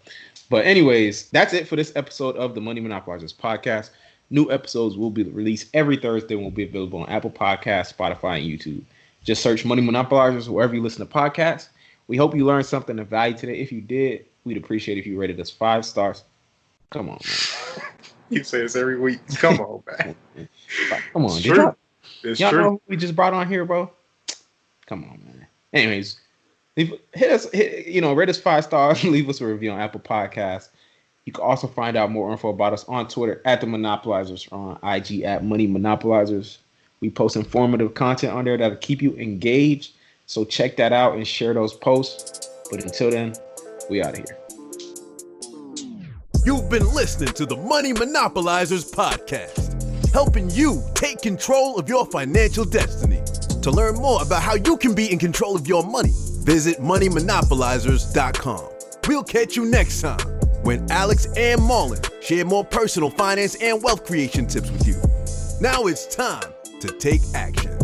But anyways, that's it for this episode of the Money Monopolizers podcast. New episodes will be released every Thursday and will be available on Apple Podcasts, Spotify, and YouTube. Just search Money Monopolizers wherever you listen to podcasts. We hope you learned something of value today. If you did, we'd appreciate if you rated us 5 stars. Come on, man. You say this every week. Come on, man. Come on, it's true. Y'all know who we just brought on here, bro? Come on, man. Anyways, rate us 5 stars and leave us a review on Apple Podcasts. You can also find out more info about us on Twitter at The Monopolizers or on IG at Money Monopolizers. We post informative content on there that'll keep you engaged. So check that out and share those posts. But until then, we out of here. You've been listening to the Money Monopolizers podcast, helping you take control of your financial destiny. To learn more about how you can be in control of your money, visit moneymonopolizers.com. We'll catch you next time when Alex and Marlon share more personal finance and wealth creation tips with you. Now it's time to take action.